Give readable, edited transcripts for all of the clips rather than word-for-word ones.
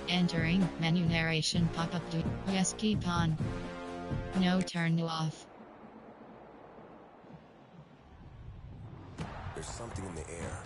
Entering menu narration pop-up. Yes, keep on. No, turn off. There's something in the air.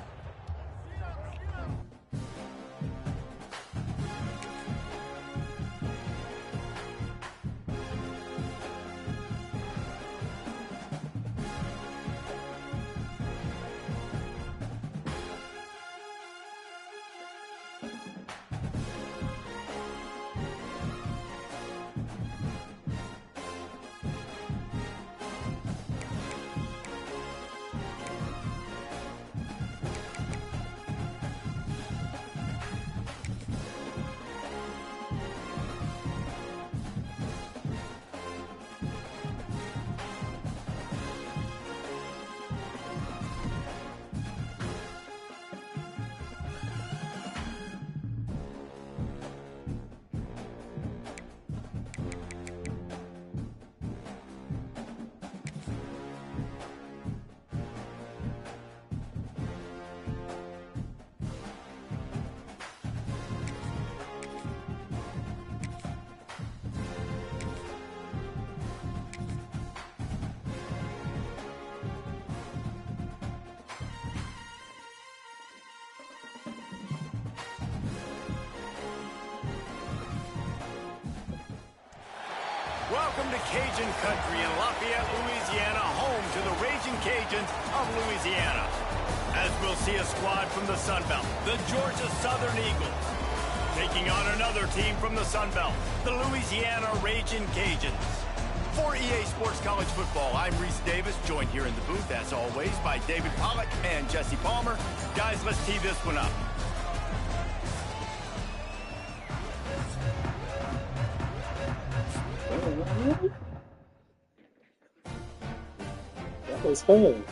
Welcome to Cajun Country in Lafayette, Louisiana, home to the Raging Cajuns of Louisiana. As we'll see a squad from the Sun Belt, the Georgia Southern Eagles, taking on another team from the Sun Belt, the Louisiana Raging Cajuns. For EA Sports College Football, I'm Reese Davis, joined here in the booth, as always, by David Pollack and Jesse Palmer. Guys, let's tee this one up. That was fun.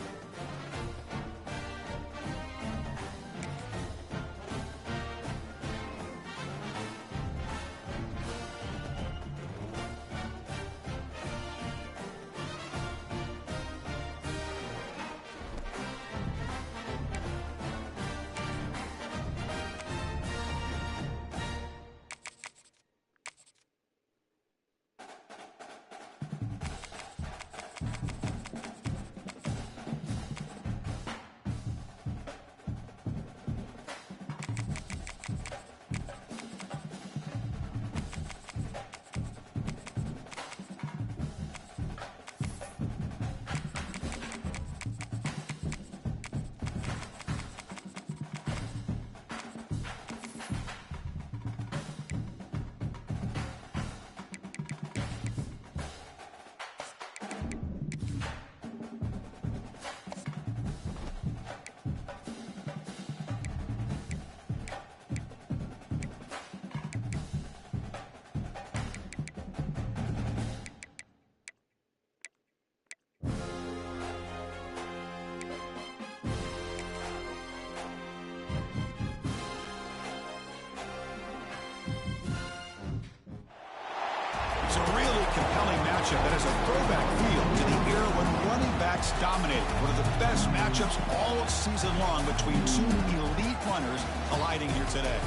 It's a really compelling matchup that has a throwback feel to the era when running backs dominated. One of the best matchups all season long between two elite runners colliding here today.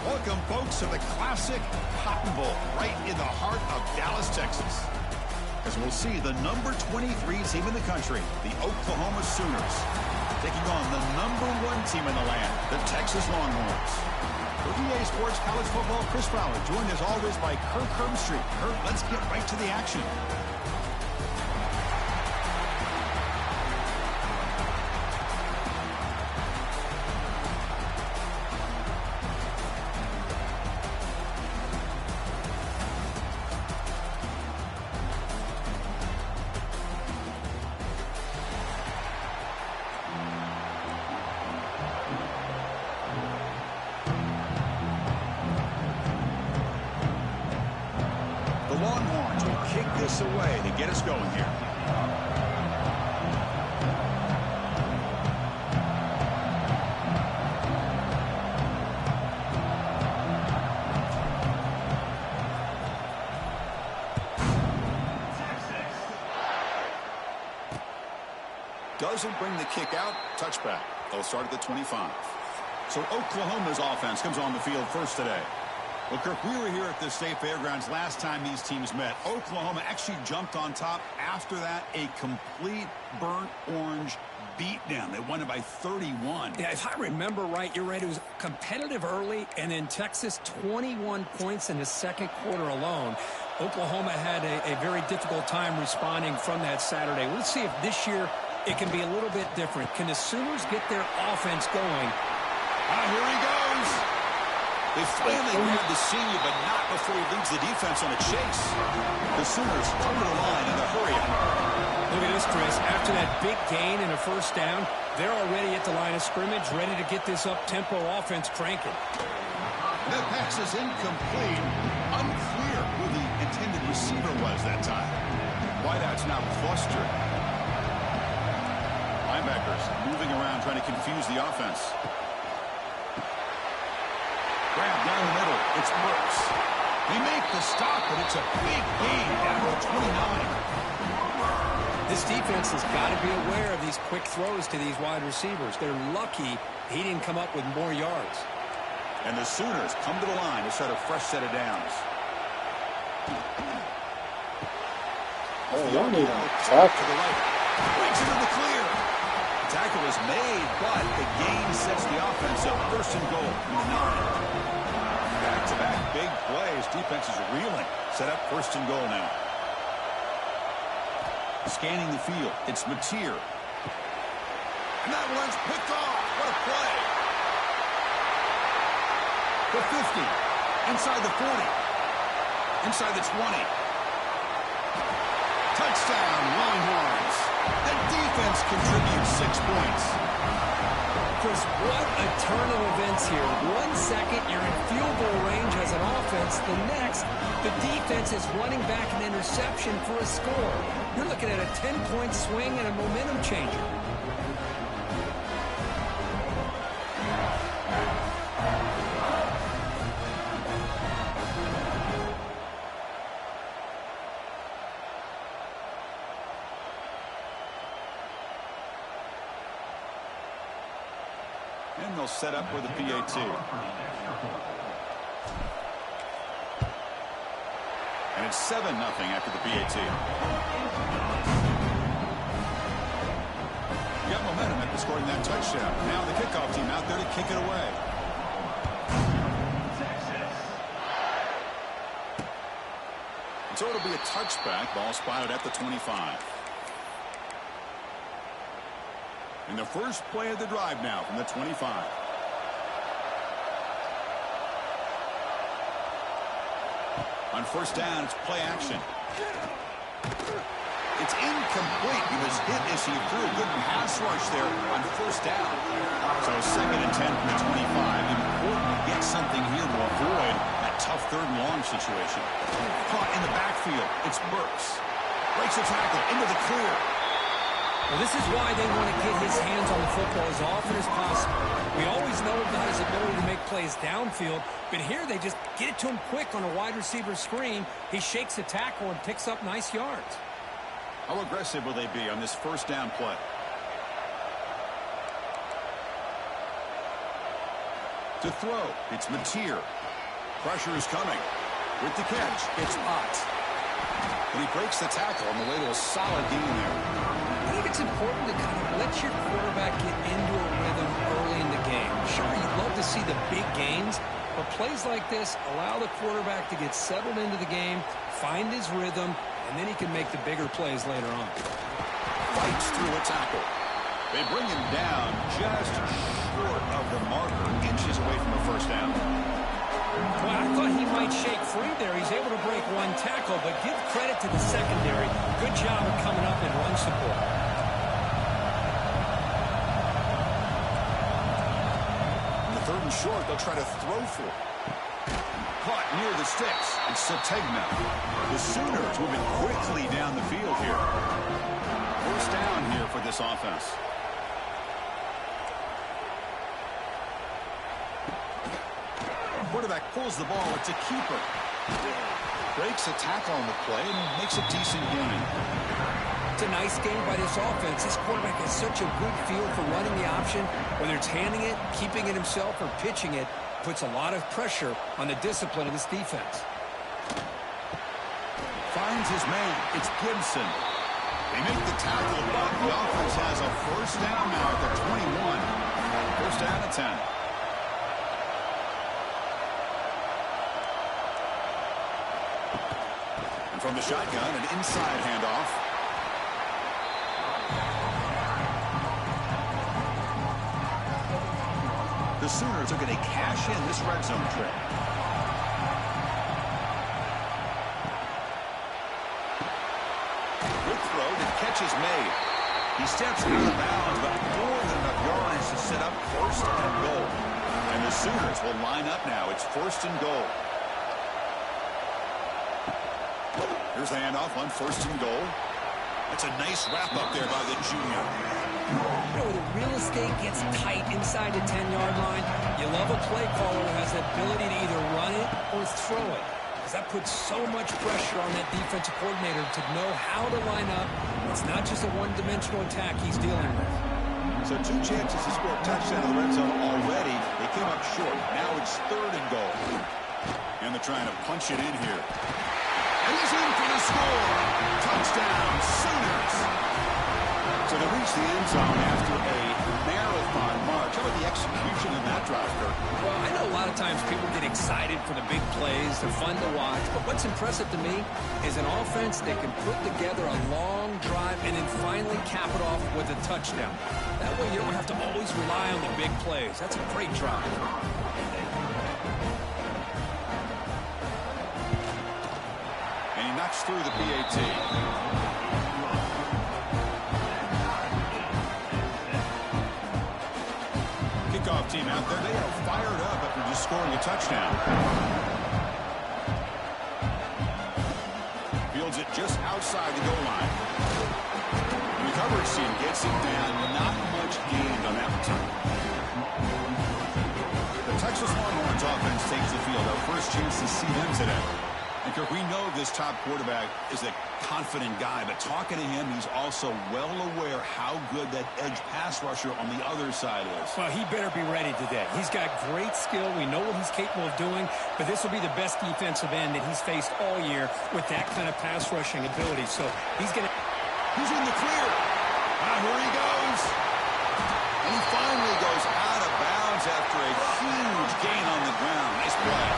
Welcome, folks, to the classic Cotton Bowl right in the heart of Dallas, Texas. As we'll see the number 23 team in the country, the Oklahoma Sooners, taking on the number 1 team in the land, the Texas Longhorns. For EA Sports College Football, Chris Fowler, joined as always by Kirk Herbstreit. Kirk, let's get right to the action. Longhorns will kick this away to get us going here. Doesn't bring the kick out. Touchback. They'll start at the 25. So Oklahoma's offense comes on the field first today. Well, Kirk, we were here at the State Fairgrounds last time these teams met. Oklahoma actually jumped on top. After that, a complete burnt orange beatdown. They won it by 31. Yeah, if I remember right, you're right. It was competitive early, and then Texas 21 points in the second quarter alone. Oklahoma had a very difficult time responding from that Saturday. Let's see if this year it can be a little bit different. Can the Sooners get their offense going? Here he goes. They finally grab the senior, but not before he leads the defense on a chase. The Sooners come to the line in a hurry. Look at this, Chris. After that big gain and a first down, they're already at the line of scrimmage, ready to get this up-tempo offense cranking. That pass is incomplete. Unclear who the intended receiver was that time. Wideouts now clustered. Linebackers moving around, trying to confuse the offense. Grab down the middle. It's Brooks. They make the stop, but it's a big gain down to 29. This defense has got to be aware of these quick throws to these wide receivers. They're lucky he didn't come up with more yards. And the Sooners come to the line to start a fresh set of downs. Oh, y'all need a tackle. To the right. Breaks into the clear. The tackle is made, but the gain sets the offense up. First and goal from the 9. Back-to-back big plays. Defense is reeling. Set up first and goal now. Scanning the field. It's Mateer. And that one's picked off. What a play. The 50. Inside the 40. Inside the 20. Touchdown, Longhorns. The defense contributes 6 points. Chris, what a turn of events here. 1 second, you're in field goal range as an offense. The next, the defense is running back an interception for a score. You're looking at a 10-point swing and a momentum changer. And they'll set up with a PAT. And it's 7-0 after the PAT. Got momentum after scoring that touchdown. Now the kickoff team out there to kick it away. So it'll be a touchback. Ball spotted at the 25. And the first play of the drive now from the 25. On first down, it's play action. It's incomplete. He was hit as he threw a good pass rush there on first down. So 2nd and 10 from the 25. Important to get something here to avoid that tough 3rd and long situation. Caught in the backfield. It's Burks. Breaks the tackle into the clear. Well, this is why they want to get his hands on the football as often as possible. We always know about his ability to make plays downfield, but here they just get it to him quick on a wide receiver screen. He shakes the tackle and picks up nice yards. How aggressive will they be on this first down play? To throw, it's Mateer. Pressure is coming. With the catch, it's Ott. And he breaks the tackle on the way to a solid gain there. I think it's important to kind of let your quarterback get into a rhythm early in the game. Sure, you'd love to see the big gains, but plays like this allow the quarterback to get settled into the game, find his rhythm, and then he can make the bigger plays later on. Fights through a tackle. They bring him down just short of the marker, inches away from a first down. Well, I thought he might shake free there. He's able to break 1 tackle, but give credit to the secondary. Good job of coming up and run support. On the 3rd and short, they'll try to throw for it. Caught near the sticks. It's Sategna. The Sooners moving quickly down the field here. First down here for this offense. Quarterback pulls the ball. It's a keeper. Breaks a tackle on the play and makes a decent gain. a nice game by this offense. This quarterback has such a good feel for running the option, whether it's handing it, keeping it himself, or pitching it. Puts a lot of pressure on the discipline of this defense. Finds his man. It's Gibson. They make the tackle, but the offense has a first down now at the 21. First down at 10. And from the shotgun, an inside handoff. The Sooners are going to cash in this red zone trip. Good throw. The catch is made. He steps out of bounds, but more than enough yards to set up first and goal. And the Sooners will line up now. It's first and goal. Here's the handoff on first and goal. That's a nice wrap up there by the junior. You know, the real estate gets tight inside the 10-yard line. You love a play caller who has the ability to either run it or throw it. Because that puts so much pressure on that defensive coordinator to know how to line up. It's not just a one-dimensional attack he's dealing with. So 2 chances to score a touchdown in the red zone already. They came up short. Now it's third and goal. And they're trying to punch it in here. And he's in for the score. Touchdown, Sooners. So they reach the end zone after a marathon march. How about the execution in that drive, Kirk? Well, I know a lot of times people get excited for the big plays. They're fun to watch. But what's impressive to me is an offense that can put together a long drive and then finally cap it off with a touchdown. That way you don't have to always rely on the big plays. That's a great drive. And he knocks through the PAT. Kickoff team out there. They are fired up after just scoring a touchdown. Fields it just outside the goal line. And the coverage team gets it down. Not much gained on that return. The Texas Longhorns offense takes the field. Our first chance to see them today. And Kirk, we know this top quarterback is a confident guy, but talking to him, he's also well aware how good that edge pass rusher on the other side is. Well, he better be ready today. He's got great skill. We know what he's capable of doing, but this will be the best defensive end that he's faced all year with that kind of pass rushing ability. So he's going to... He's in the clear. Here he goes. And he finally goes out of bounds after a huge gain on the ground. Nice play.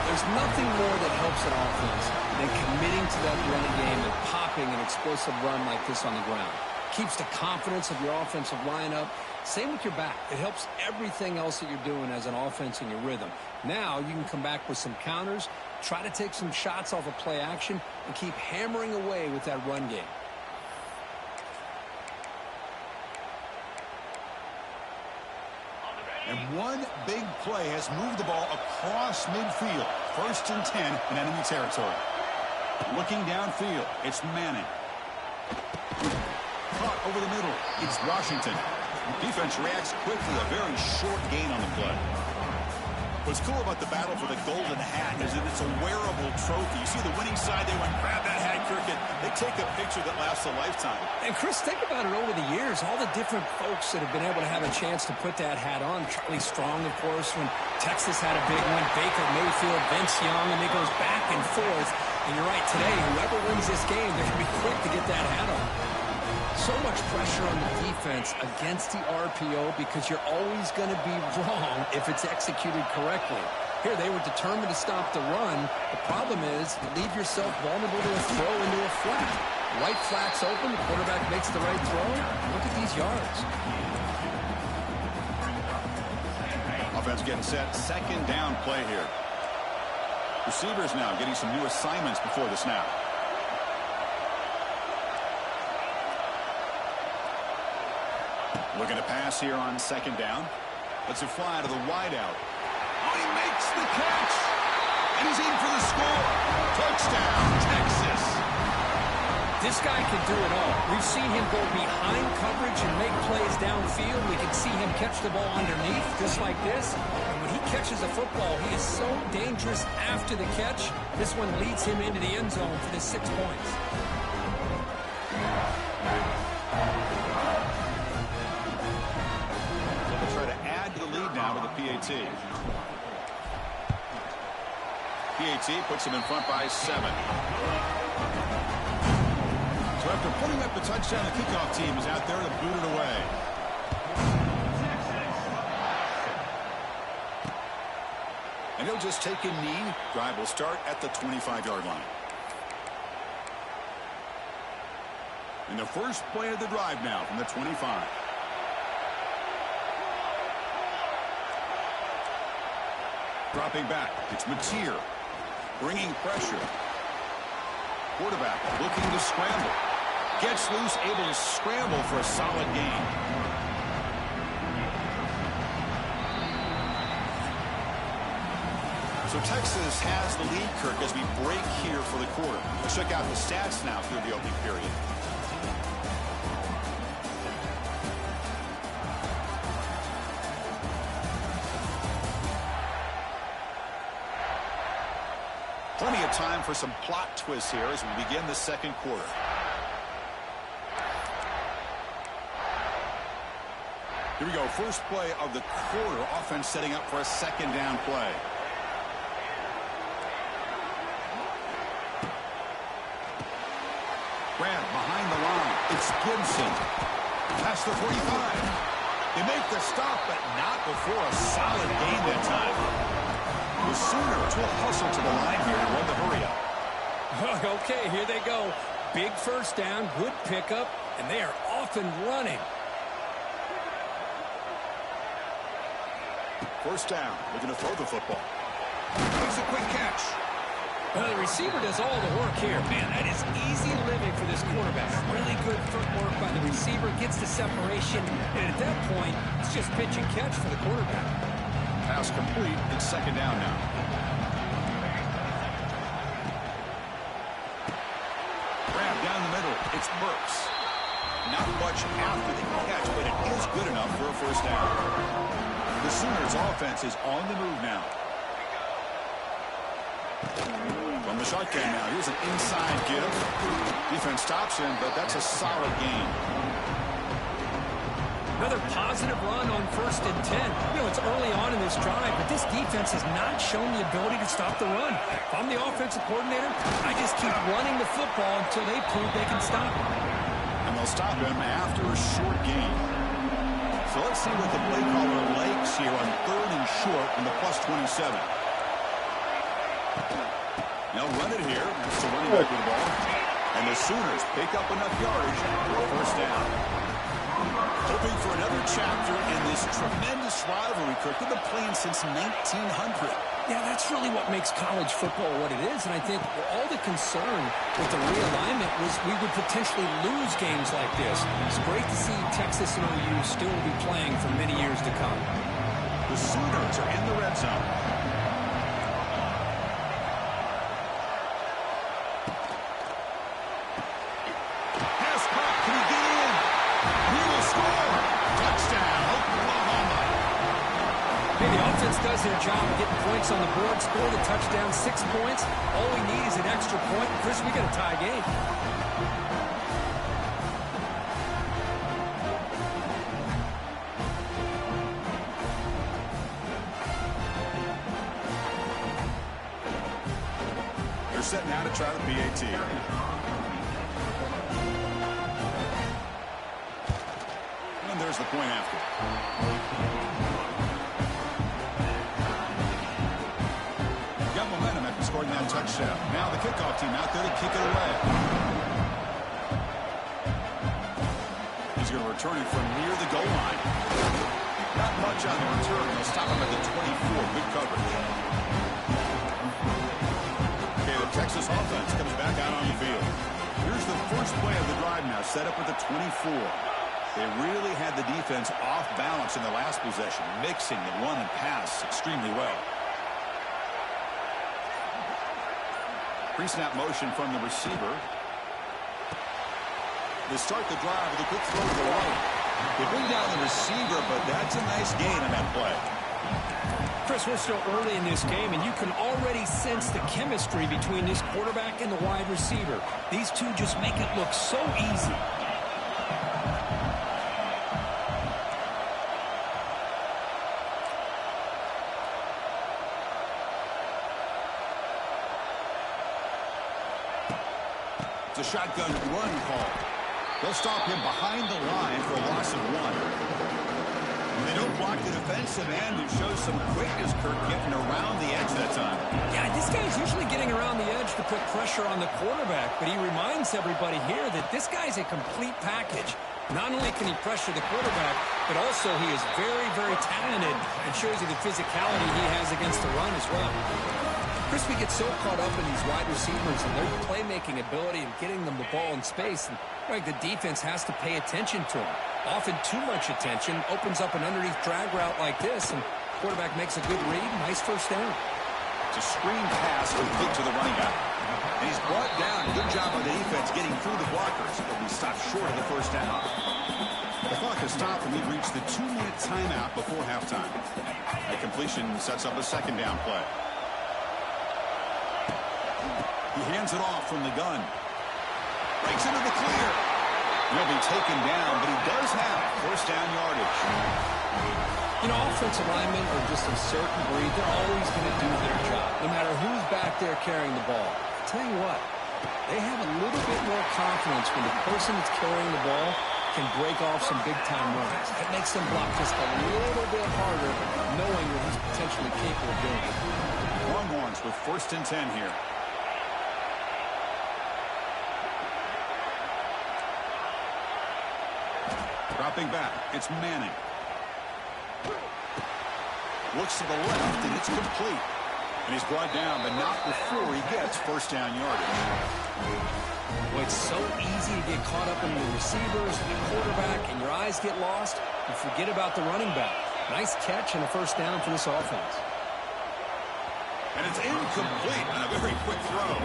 There's nothing more that helps an offense than committing to that running game and popping an explosive run like this on the ground. Keeps the confidence of your offensive lineup. Same with your back. It helps everything else that you're doing as an offense in your rhythm. Now you can come back with some counters, try to take some shots off of play action, and keep hammering away with that run game. And one big play has moved the ball across midfield. First and 10 in enemy territory. Looking downfield, it's Manning. Caught over the middle, it's Washington. Defense reacts quickly, a very short gain on the play. What's cool about the battle for the golden hat is that it's a wearable trophy. You see the winning side, they went grab that hat, Cricket. They take a picture that lasts a lifetime. And Chris, think about it over the years, all the different folks that have been able to have a chance to put that hat on. Charlie Strong, of course, when Texas had a big one. Baker Mayfield, Vince Young, and it goes back and forth. And you're right, today, whoever wins this game, they're going to be quick to get that hat on. So much pressure on the defense against the RPO because you're always going to be wrong if it's executed correctly. Here, they were determined to stop the run. The problem is you leave yourself vulnerable to a throw into a flat. Right flat's open. The quarterback makes the right throw. Look at these yards. Offense getting set. Second down play here. Receivers now getting some new assignments before the snap. Looking to pass here on second down. Lets it fly to the wideout. Oh, he makes the catch. And he's in for the score. Touchdown, Texas. This guy can do it all. We've seen him go behind coverage and make plays downfield. We can see him catch the ball underneath, just like this. And when he catches a football, he is so dangerous after the catch. This one leads him into the end zone for the 6 points. PAT puts them in front by 7. So after putting up the touchdown, the kickoff team is out there to boot it away. And he'll just take a knee. Drive will start at the 25-yard line. And the first play of the drive now from the 25. Dropping back, it's Ncaa, bringing pressure. Quarterback looking to scramble. Gets loose, able to scramble for a solid gain. So Texas has the lead, Kirk, as we break here for the quarter. Let's check out the stats now through the opening period. Plenty of time for some plot twists here as we begin the second quarter. Here we go. First play of the quarter. Offense setting up for a second down play. Grab behind the line. It's Gibson. Past the 45. They make the stop, but not before a solid gain that time. The Sooners will hustle to the line here to run the hurry up. Okay, here they go. Big first down, good pickup, and they are off and running. First down, looking to throw the football. Makes a quick catch. The receiver does all the work here. Man, that is easy living for this quarterback. Really good footwork by the receiver, gets the separation, and at that point, it's just pitch and catch for the quarterback. Pass complete. It's second down now. Grab down the middle. It's Burks. Not much after the catch, but it is good enough for a first down. The Sooners offense is on the move now. From the shotgun now, here's an inside give. Defense stops him, but that's a solid gain. Another positive run on 1st and 10. You know, it's early on in this drive, but this defense has not shown the ability to stop the run. If I'm the offensive coordinator, I just keep running the football until they prove they can stop him. And they'll stop him after a short gain. So let's see what the play caller likes here on 3rd and short in the plus 27. They'll run it here. That's the running back with the ball. And the Sooners pick up enough yardage for a first down. Hoping for another chapter in this tremendous rivalry, Kirk. They've been playing since 1900. Yeah, that's really what makes college football what it is. And I think all the concern with the realignment was we would potentially lose games like this. It's great to see Texas and OU still be playing for many years to come. The Sooners are in the red zone. Pass caught. Can he get in? He will score. Touchdown, Oklahoma. Hey, the offense does their job of getting points on the board, score the touchdown, 6 points. All we need is an extra point. Chris, we got a tie game. They're setting out to try the PAT. And there's the point after. Got momentum after scoring that touchdown. Now the kickoff team out there to kick it away. He's going to return it from near the goal line. Not much on the return. They'll stop him at the 24. Good coverage. Okay, the Texas offense comes back out on the field. Here's the first play of the drive now, set up at the 24. They really had the defense off balance in the last possession, mixing the run and pass extremely well. Pre-snap motion from the receiver. They start the drive with a quick throw to the right. They bring down the receiver, but that's a nice gain on that play. Chris, we're still early in this game, and you can already sense the chemistry between this quarterback and the wide receiver. These two just make it look so easy. the shotgun run call. They'll stop him behind the line for a loss of 1. They don't block the defensive end. It shows some quickness, Kirk, getting around the edge that time. Yeah, this guy's usually getting around the edge to put pressure on the quarterback, but he reminds everybody here that this guy's a complete package. Not only can he pressure the quarterback, but also he is very, very talented and shows you the physicality he has against the run as well. Chris, we get so caught up in these wide receivers and their playmaking ability and getting them the ball in space. And the defense has to pay attention to them. Often too much attention opens up an underneath drag route like this, and quarterback makes a good read. Nice first down. It's a screen pass complete to the running back. And he's brought down. Good job by the defense getting through the blockers. But he stopped short of the first down. The clock has stopped, and we've reached the 2-minute timeout before halftime. A completion sets up a second down play. He hands it off from the gun. Breaks into the clear. He'll be taken down, but he does have first down yardage. You know, offensive linemen are just a certain breed. They're always going to do their job, no matter who's back there carrying the ball. I'll tell you what, they have a little bit more confidence when the person that's carrying the ball can break off some big-time runs. It makes them block just a little bit harder, knowing what he's potentially capable of doing. Longhorns with 1st and 10 here. Dropping back, it's Manning. Looks to the left, and it's complete. And he's brought down, but not before he gets first down yardage. Well, it's so easy to get caught up in the receivers and the quarterback, and your eyes get lost. You forget about the running back. Nice catch and a first down for this offense. And it's incomplete on a very quick throw.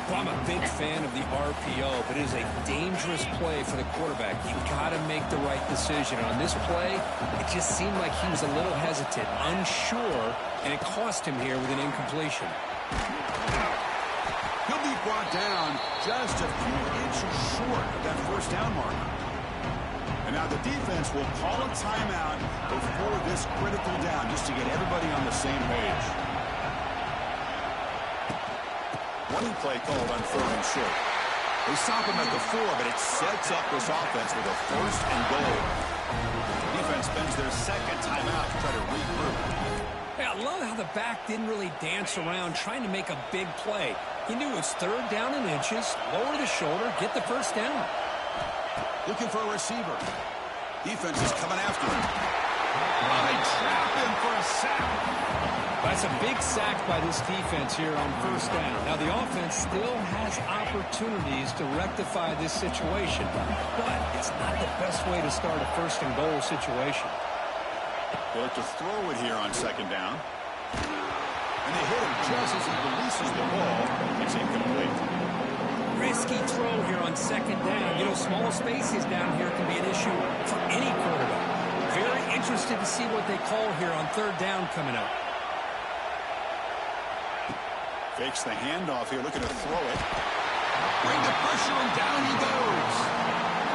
Well, I'm a big fan of the RPO, but it is a dangerous play for the quarterback. You've got to make the right decision. On this play, it just seemed like he was a little hesitant, unsure, and it cost him here with an incompletion. He'll be brought down just a few inches short of that first down marker. And now the defense will call a timeout before this critical down just to get everybody on the same page. Running play called on 3rd and short. They stop him at the 4, but it sets up this offense with a 1st and goal. The defense spends their second timeout to try to regroup. Hey, I love how the back didn't really dance around trying to make a big play. He knew it's 3rd down in inches, lower the shoulder, get the first down. Looking for a receiver. Defense is coming after him. Oh, they trap him for a sack. That's a big sack by this defense here on first down. Now, the offense still has opportunities to rectify this situation, but it's not the best way to start a 1st and goal situation. They look to throw it here on 2nd down. And they hit him just as he releases the ball. It's incomplete. Risky throw here on 2nd down. You know, small spaces down here can be an issue for any quarterback. Very interested to see what they call here on 3rd down coming up. Fakes the handoff here, looking to throw it. Bring the pressure, and down he goes.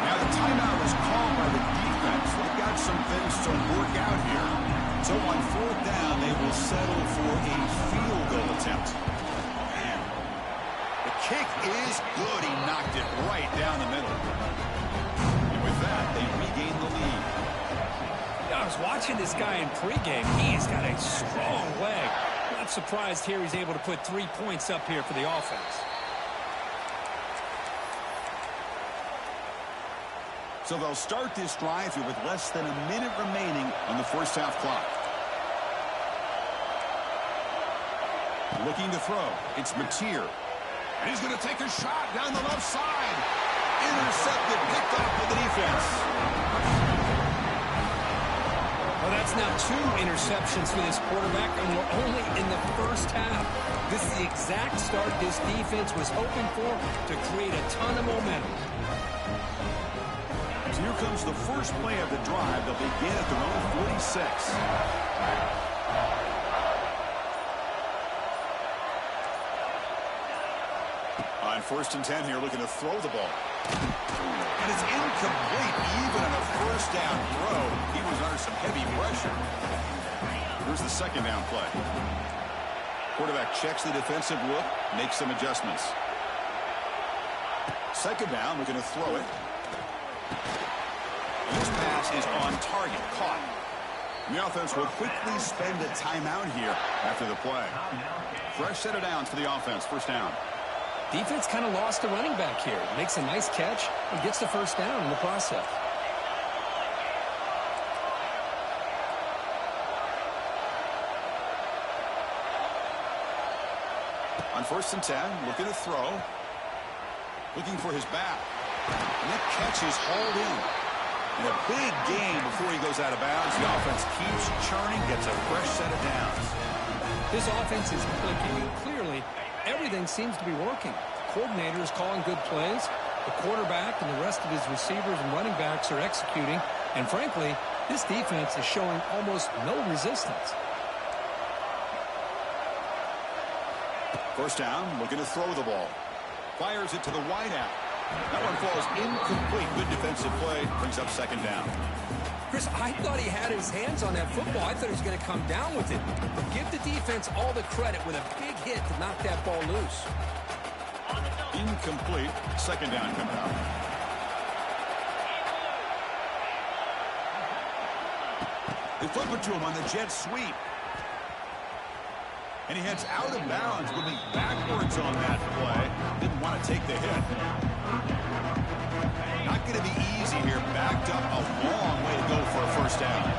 Now the timeout is called by the defense. They've got some things to work out here. So on 4th down, they will settle for a field goal attempt. Man, the kick is good. He knocked it right down the middle. And with that, they regain the lead. I was watching this guy in pregame. He's got a strong leg. Not surprised here he's able to put 3 points up here for the offense. So they'll start this drive here with less than a minute remaining on the first half clock. Looking to throw. It's Mateer. And he's going to take a shot down the left side. Intercepted, picked off by the defense. Well, that's now 2 interceptions for this quarterback, and we're only in the first half. This is the exact start this defense was hoping for to create a ton of momentum. So here comes the first play of the drive. They'll begin at their own 46. On 1st and 10 here, looking to throw the ball. And it's incomplete, even on a first down throw. He was under some heavy pressure. Here's the 2nd down play. Quarterback checks the defensive look, makes some adjustments. Second down, we're going to throw it. And this pass is on target, caught. The offense will quickly spend a timeout here after the play. Fresh set of downs for the offense, first down. Defense kind of lost the running back here. Makes a nice catch and gets the first down in the process. On 1st and 10, looking to throw. Looking for his back. And that catch is hauled in. And a big gain before he goes out of bounds. The offense keeps churning, gets a fresh set of downs. This offense is clicking, and clearly everything seems to be working. The coordinator is calling good plays. The quarterback and the rest of his receivers and running backs are executing. And frankly, this defense is showing almost no resistance. First down, looking to throw the ball. Fires it to the wideout. That one falls incomplete. Good defensive play. Brings up second down. Chris, I thought he had his hands on that football. I thought he was going to come down with it. But give the defense all the credit with a big hit to knock that ball loose. Incomplete. Second down coming out. They flip it to him on the jet sweep. And he heads out of bounds, moving backwards on that play. Didn't want to take the hit. Not going to be easy here. Backed up a long way to go for a first down.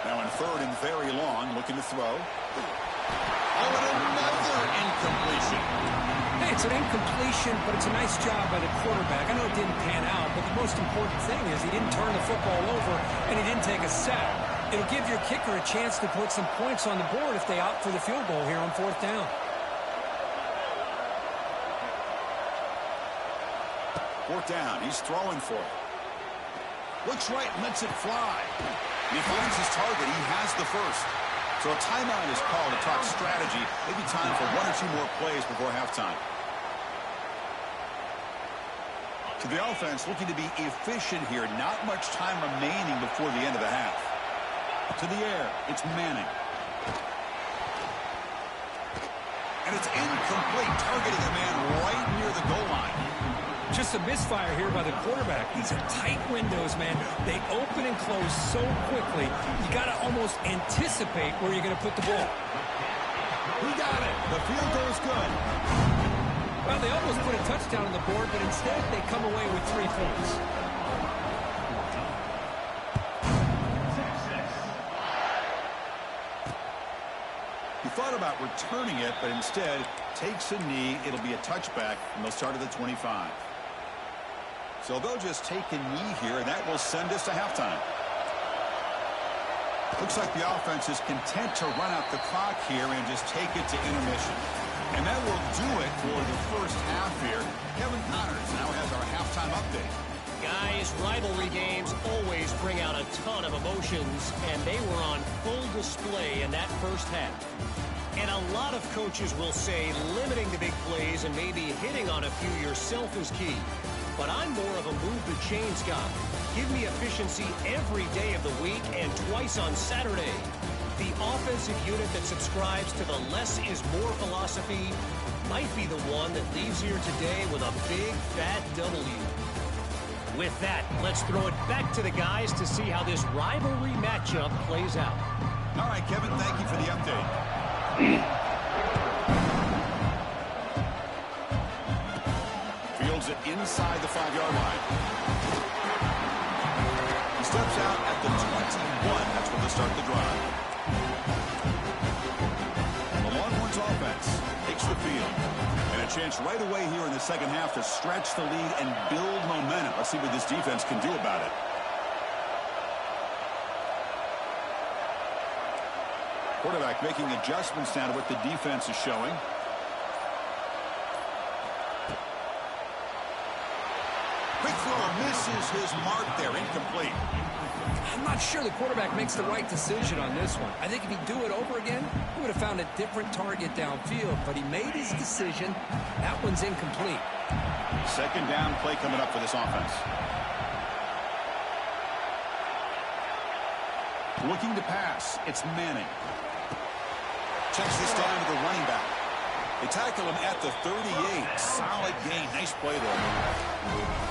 Now in 3rd and very long, looking to throw. Oh, and another incompletion. Hey, it's an incompletion, but it's a nice job by the quarterback. I know it didn't pan out, but the most important thing is he didn't turn the football over and he didn't take a sack. It'll give your kicker a chance to put some points on the board if they opt for the field goal here on 4th down. Fourth down, he's throwing for it. Looks right, lets it fly. He finds his target, he has the first. So a timeout is called to talk strategy. Maybe time for 1 or 2 more plays before halftime. To the offense, looking to be efficient here. Not much time remaining before the end of the half. To the air, it's Manning. And it's incomplete, targeting a man right near the goal line. Just a misfire here by the quarterback. These are tight windows, man. They open and close so quickly. You got to almost anticipate where you're going to put the ball. He got it. The field goal is good. Well, they almost put a touchdown on the board, but instead they come away with 3 points. He thought about returning it, but instead takes a knee. It'll be a touchback, and they'll start at the 25. So they'll just take a knee here, and that will send us to halftime. Looks like the offense is content to run out the clock here and just take it to intermission. And that will do it for the first half here. Kevin Connors now has our halftime update. Guys, rivalry games always bring out a ton of emotions, and they were on full display in that first half. And a lot of coaches will say limiting the big plays and maybe hitting on a few yourself is key. But I'm more of a move the chains guy. Give me efficiency every day of the week and twice on Saturday. The offensive unit that subscribes to the less is more philosophy might be the one that leaves here today with a big fat W. With that, let's throw it back to the guys to see how this rivalry matchup plays out. All right, Kevin, thank you for the update. Fields it inside the 5-yard line. He steps out at the 21. That's where they start the drive. The Longhorns offense takes the field. And a chance right away here in the second half to stretch the lead and build momentum. Let's see what this defense can do about it. Quarterback making adjustments now to what the defense is showing. Quick throw misses his mark there. Incomplete. I'm not sure the quarterback makes the right decision on this one. I think if he'd do it over again, he would have found a different target downfield. But he made his decision. That one's incomplete. Second down play coming up for this offense. looking to pass. It's Manning. Checks this down to the running back. They tackle him at the 38. Solid gain. Nice play there.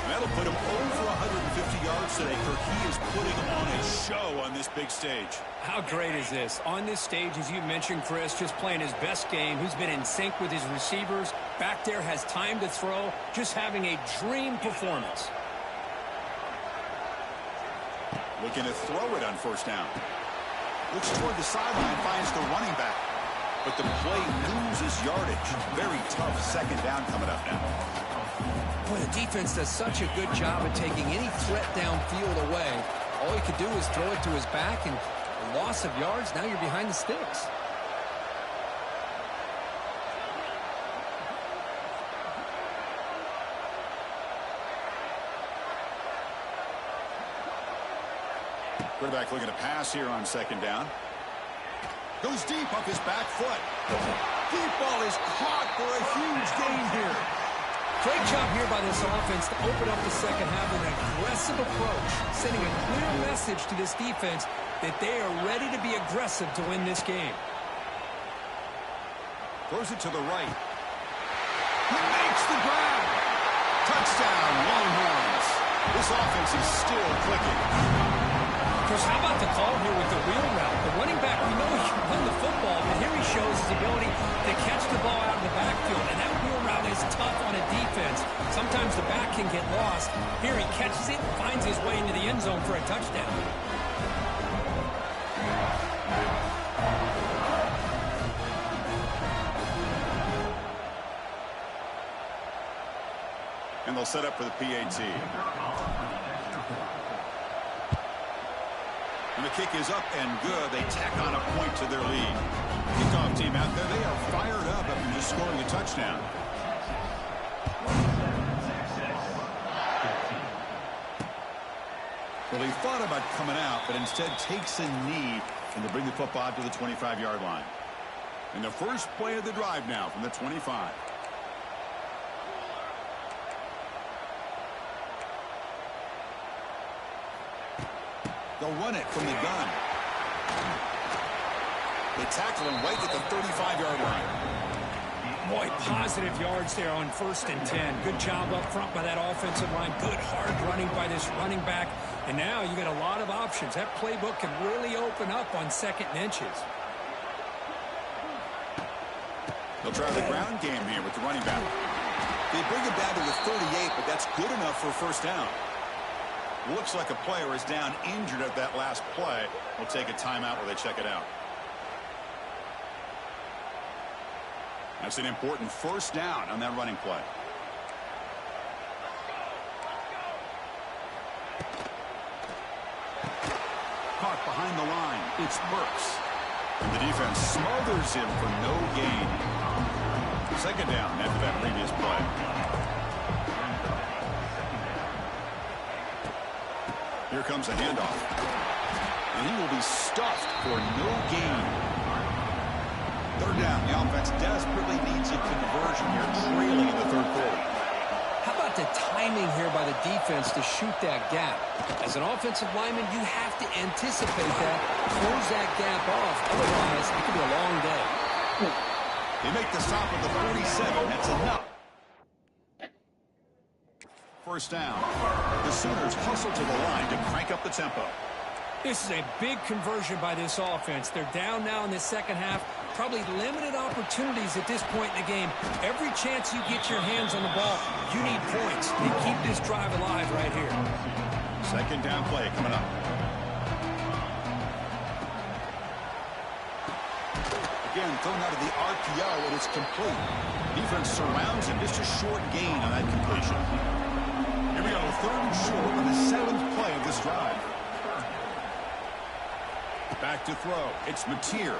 And that'll put him over 150 yards today. He is putting on a show on this big stage. How great is this? On this stage, as you mentioned, Chris, just playing his best game. He's been in sync with his receivers. Back there, has time to throw. Just having a dream performance. Looking to throw it on first down. Looks toward the sideline, finds the running back. But the play loses yardage. Very tough second down coming up now. Boy, the defense does such a good job of taking any threat downfield away. All he could do is throw it to his back, and a loss of yards, now you're behind the sticks. Quarterback looking to pass here on second down. Goes deep up his back foot. Deep ball is caught for a huge gain here. Great job here by this offense to open up the second half with an aggressive approach, sending a clear message to this defense that they are ready to be aggressive to win this game. Throws it to the right. He makes the grab. Touchdown, Longhorns. This offense is still clicking. Chris, how about the call here with the wheel route? The running back, we know he can run the football, but here he shows his ability to catch the ball out of the backfield. And that wheel route is tough on a defense. Sometimes the back can get lost. Here he catches it and finds his way into the end zone for a touchdown. And they'll set up for the PAT. And the kick is up and good. They tack on a point to their lead. Kickoff team out there, they are fired up after just scoring a touchdown. Well, he thought about coming out, but instead takes a knee and to bring the football to the 25-yard line. And the first play of the drive now from the 25. They'll run it from the gun. They tackle him right at the 35-yard line. Boy, positive yards there on 1st and 10. Good job up front by that offensive line. Good hard running by this running back. And now you got a lot of options. That playbook can really open up on 2nd and inches. They'll try the ground game here with the running back. They bring him down to the 38, but that's good enough for a first down. Looks like a player is down injured at that last play. We'll take a timeout while they check it out. That's an important first down on that running play. Caught behind the line. It's Burks. And the defense smothers him for no gain. Second down after that previous play. Here comes a handoff. And he will be stuffed for no gain. Third down. The offense desperately needs a conversion here, trailing in the third quarter. How about the timing here by the defense to shoot that gap? As an offensive lineman, you have to anticipate that, close that gap off. Otherwise, it could be a long day. They make the stop at the 47. That's enough. First down. The Sooners hustle to the line to crank up the tempo. This is a big conversion by this offense. They're down now in the second half. Probably limited opportunities at this point in the game. Every chance you get your hands on the ball, you need points. They keep this drive alive right here. Second down play coming up. Again, thrown out of the RPO, and it's complete. Defense surrounds him. Just a short gain on that completion. Here we go, 3rd and short on the 7th play of this drive. Back to throw. It's Mateer.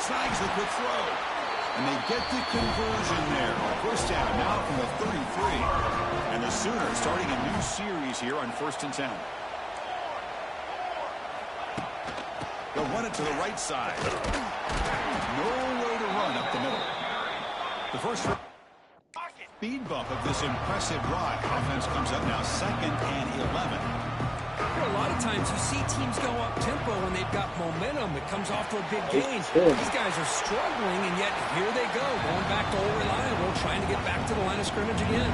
Snags the quick throw. And they get the conversion there. First down now from the 33. And the Sooners starting a new series here on 1st and 10. They'll run it to the right side. No way to run up the middle. The first speed bump of this impressive drive. Offense comes up now 2nd and 11. You know, a lot of times you see teams go up tempo when they've got momentum. It comes off to a big gain. These guys are struggling, and yet here they go, going back to old reliable, trying to get back to the line of scrimmage again.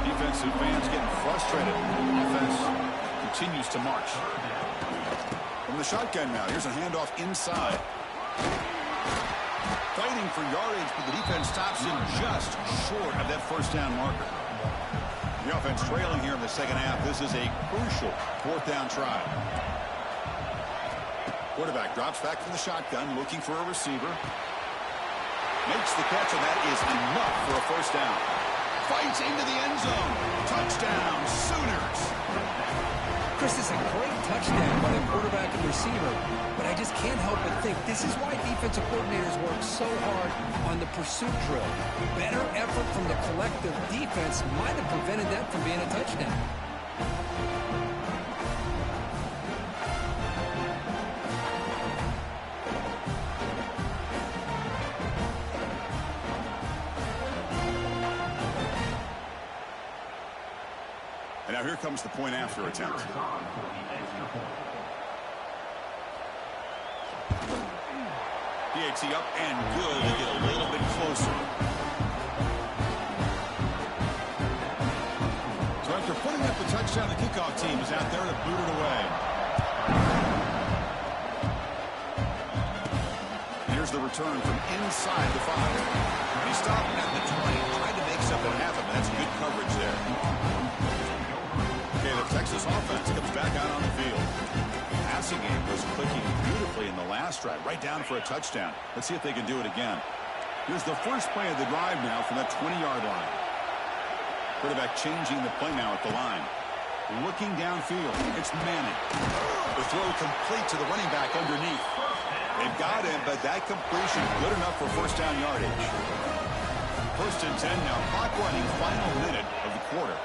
Defensive fans getting frustrated. Offense continues to march. From the shotgun now, here's a handoff inside. Fighting for yardage, but the defense stops him just short of that first down marker. The offense trailing here in the second half. This is a crucial fourth down try. Quarterback drops back from the shotgun, looking for a receiver. Makes the catch, and that is enough for a first down. Fights into the end zone. Touchdown, Sooners. Chris, is a great touchdown by the quarterback and receiver, but I just can't help but think this is why defensive coordinators work so hard on the pursuit drill. Better effort from the collective defense might have prevented that from being a touchdown. And now here comes the point after attempt. PAT up and good to get a little bit closer. So after putting up the touchdown, the kickoff team is out there to boot it away. Here's the return from inside the 5. He stopped at the 20, tried to make something happen. That's good coverage there. Okay, the Texas offense comes back out on the field. Passing game was clicking beautifully in the last drive, right down for a touchdown. Let's see if they can do it again. Here's the first play of the drive now from that 20-yard line. Quarterback changing the play now at the line. Looking downfield. It's Manning. The throw complete to the running back underneath. They've got him, but that completion good enough for first down yardage. First and 10 now. Clock running, final minute of the quarter.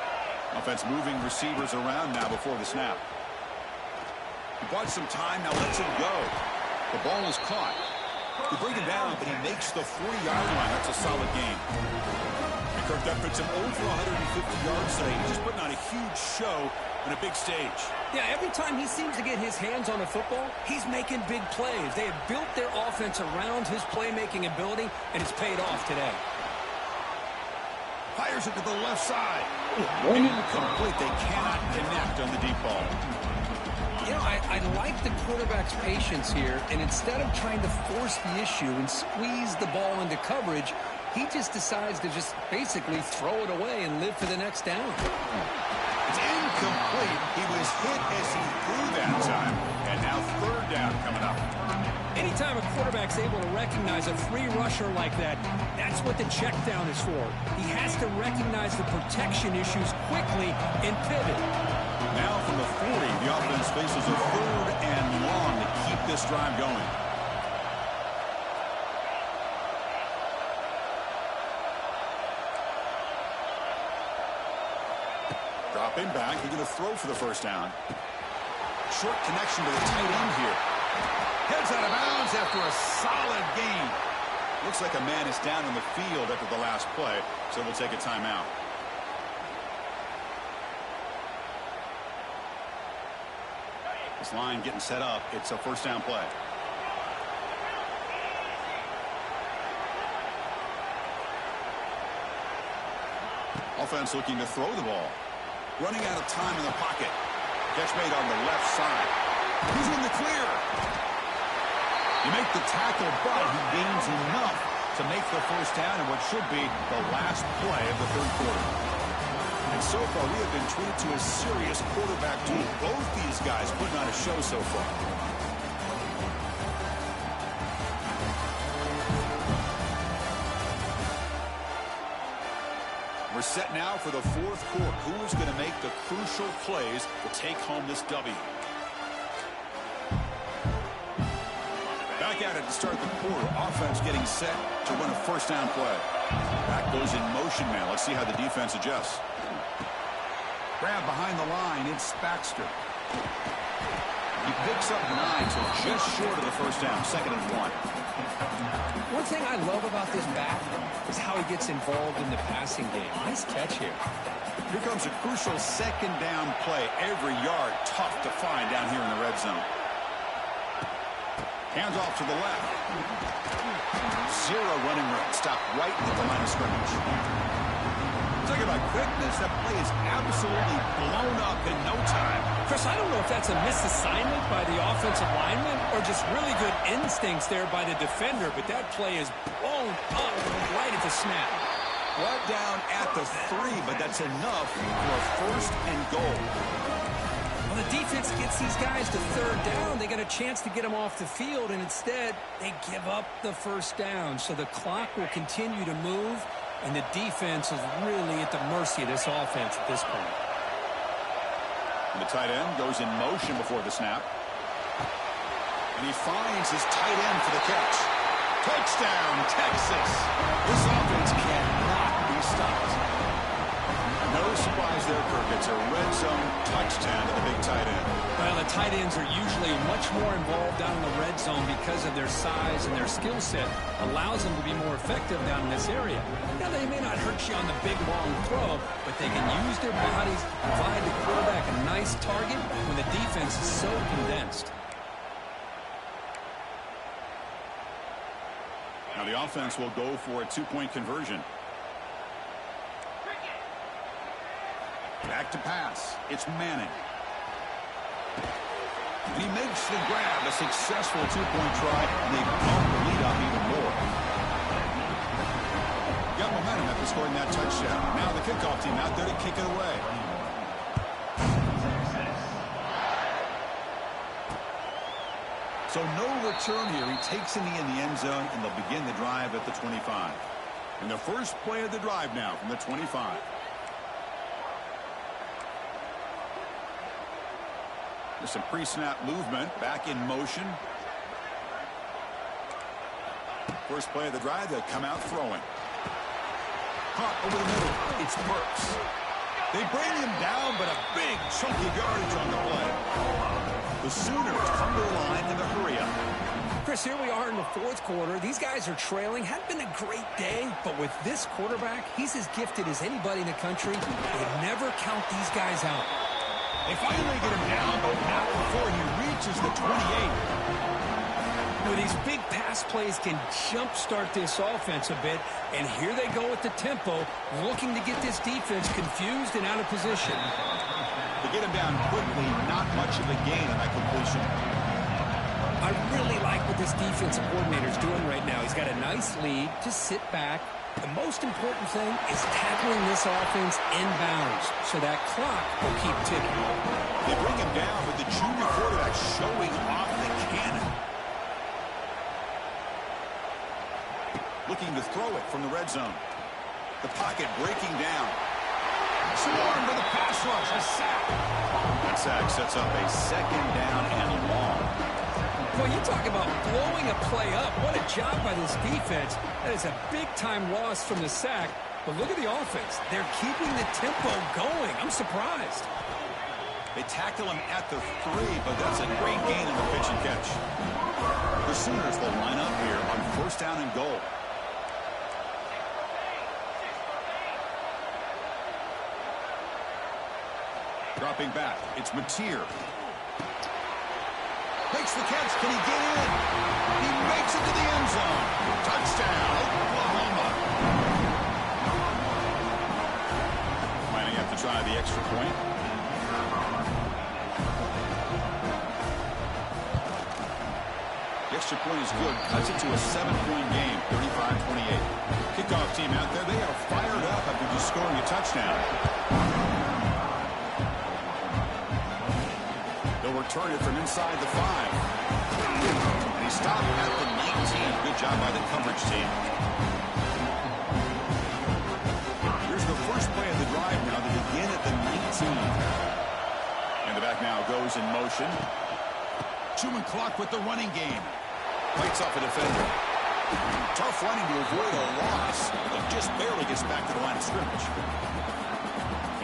Offense moving receivers around now before the snap. He bought some time, now lets him go. The ball is caught. They bring him down, but he makes the 40-yard line. That's a solid game. And Kirk, that puts him over 150 yards today. He's just putting on a huge show on a big stage. Yeah, every time he seems to get his hands on the football, he's making big plays. They have built their offense around his playmaking ability, and it's paid off today. Fires it to the left side. Incomplete. They cannot connect on the deep ball. You know, I like the quarterback's patience here, and instead of trying to force the issue and squeeze the ball into coverage, he just decides to just basically throw it away and live for the next down. It's incomplete. He was hit as he threw that time, and now third down coming up. Anytime a quarterback's able to recognize a free rusher like that, that's what the check down is for. He has to recognize the protection issues quickly and pivot. Now from the 40, the offense faces a third and long to keep this drive going. Dropping back, they're going to throw for the first down. Short connection to the tight end here. Heads out of bounds after a solid gain. Looks like a man is down on the field after the last play, so we'll take a timeout. This line getting set up. It's a first down play. Offense looking to throw the ball. Running out of time in the pocket. Catch made on the left side. He's in the clear. You make the tackle, but he gains enough to make the first down in what should be the last play of the third quarter. And so far, we have been treated to a serious quarterback duel. Both these guys putting on a show so far. We're set now for the fourth quarter. Who is going to make the crucial plays to take home this W? Back at it to start the quarter. Offense getting set to run a first down play. Back goes in motion now. Let's see how the defense adjusts. Grab behind the line. It's Baxter. He picks up 9, so just short of the first down. Second and 1. One thing I love about this back is how he gets involved in the passing game. Nice catch here. Here comes a crucial second down play. Every yard tough to find down here in the red zone. Hands off to the left. Zero running room. Stop right at the line of scrimmage. Talking about quickness, that play is absolutely blown up in no time. Chris, I don't know if that's a misassignment by the offensive lineman or just really good instincts there by the defender, but that play is blown up right at the snap. Brought down at the 3, but that's enough for a first and goal. Well, the defense gets these guys to third down. They got a chance to get them off the field, and instead they give up the first down. So the clock will continue to move, and the defense is really at the mercy of this offense at this point. And the tight end goes in motion before the snap. And he finds his tight end for the catch. Touchdown, Texas. This offense cannot be stopped. No surprise there, Kirk. It's a red zone touchdown to the big tight end. Well, the tight ends are usually much more involved down in the red zone because of their size and their skill set. Allows them to be more effective down in this area. Now, they may not hurt you on the big, long throw, but they can use their bodies to provide the quarterback a nice target when the defense is so condensed. Now the offense will go for a 2-point conversion. Back to pass. It's Manning. And he makes the grab, a successful 2-point try, and they bump the lead up even more. Got momentum after scoring that touchdown. Now the kickoff team out there to kick it away. So no return here. He takes it in the end zone, and they'll begin the drive at the 25. And the first play of the drive now from the 25. There's some pre-snap movement. Back in motion. First play of the drive, they'll come out throwing. Caught over the middle. It's Burks. They bring him down, but a big chunky yardage on the play. The Sooners come to the line in the hurry-up. Chris, here we are in the fourth quarter. These guys are trailing. Hadn't been a great day, but with this quarterback, he's as gifted as anybody in the country. They never count these guys out. They finally get him down, but not before he reaches the 28. These big pass plays can jumpstart this offense a bit, and here they go with the tempo, looking to get this defense confused and out of position. To get him down quickly, not much of a gain on that completion. I really like what this defensive coordinator is doing right now. He's got a nice lead to sit back. The most important thing is tackling this offense inbounds, so that clock will keep ticking. They bring him down with the junior quarterback showing off the cannon. Looking to throw it from the red zone. The pocket breaking down. Swarmed with a pass rush, a sack. That sack sets up a second down and long. Well, you talk about blowing a play up. What a job by this defense. That is a big-time loss from the sack. But look at the offense. They're keeping the tempo going. I'm surprised. They tackle him at the 3, but that's a great gain in the pitch and catch. The Sooners will line up here on first down and goal. Dropping back, it's Mateer. Makes the catch. Can he get in? He makes it to the end zone. Touchdown, Oklahoma. Might have to try the extra point. The extra point is good. Cuts it to a 7-point game, 35-28. Kickoff team out there, they are fired up after just scoring a touchdown. They'll return it from inside the 5. And he stopped at the 19. Good job by the coverage team. Here's the first play of the drive now to begin at the 19. And the back now goes in motion. Chewing clock with the running game. Fights off a defender. Tough running to avoid a loss. But just barely gets back to the line of scrimmage.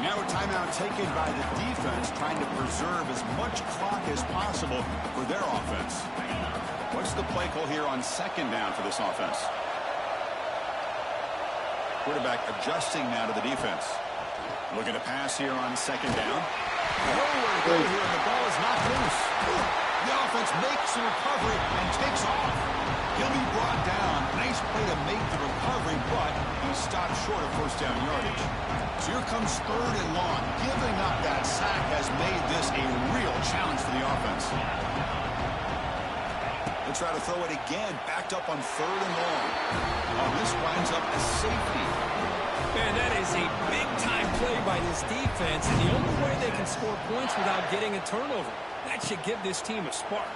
And now a timeout taken by the defense, trying to preserve as much clock as possible for their offense. What's the play call here on second down for this offense? Quarterback adjusting now to the defense. Looking to pass here on second down. Nowhere to go here, and the ball is knocked loose. The offense makes the recovery and takes off. He'll be brought down. Nice play to make the recovery, but he stopped short of first down yardage. So here comes third and long. Giving up that sack has made this a real challenge for the offense. They'll try to throw it again, backed up on third and long. This winds up a safety. Man, that is a big-time play by this defense, and the only way they can score points without getting a turnover. That should give this team a spark.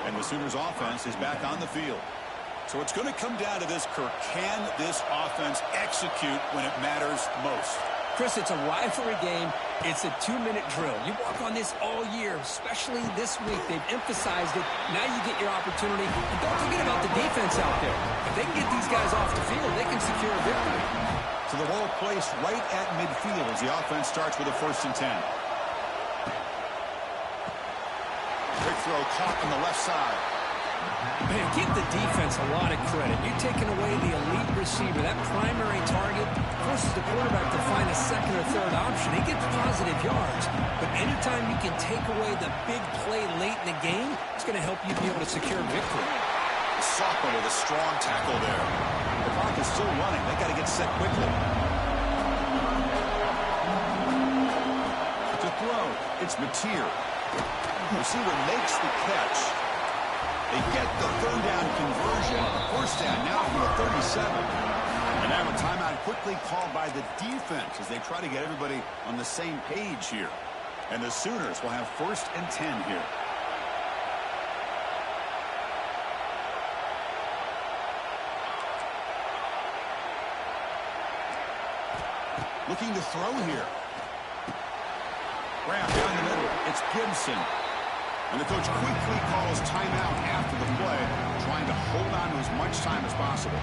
And the Sooners offense is back on the field. So it's going to come down to this, Kirk. Can this offense execute when it matters most? Chris, it's a rivalry game. It's a 2-minute drill. You work on this all year, especially this week. They've emphasized it. Now you get your opportunity. And don't forget about the defense out there. If they can get these guys off the field, they can secure a victory. So the ball placed right at midfield as the offense starts with a 1st and 10. Quick throw caught on the left side. Man, give the defense a lot of credit. You're taking away the elite receiver, that primary target, forces the quarterback to find a second or third option. He gets positive yards, but anytime you can take away the big play late in the game, it's going to help you be able to secure victory. Soccer with a strong tackle there. The clock is still running. They got to get set quickly. To throw, it's Mateer. Receiver makes the catch. They get the third down conversion. First down now for the 37. And now a timeout quickly called by the defense as they try to get everybody on the same page here. And the Sooners will have 1st and 10 here. Looking to throw here. Graham down the middle. It's Gibson. And the coach quickly calls timeout after the play, trying to hold on to as much time as possible.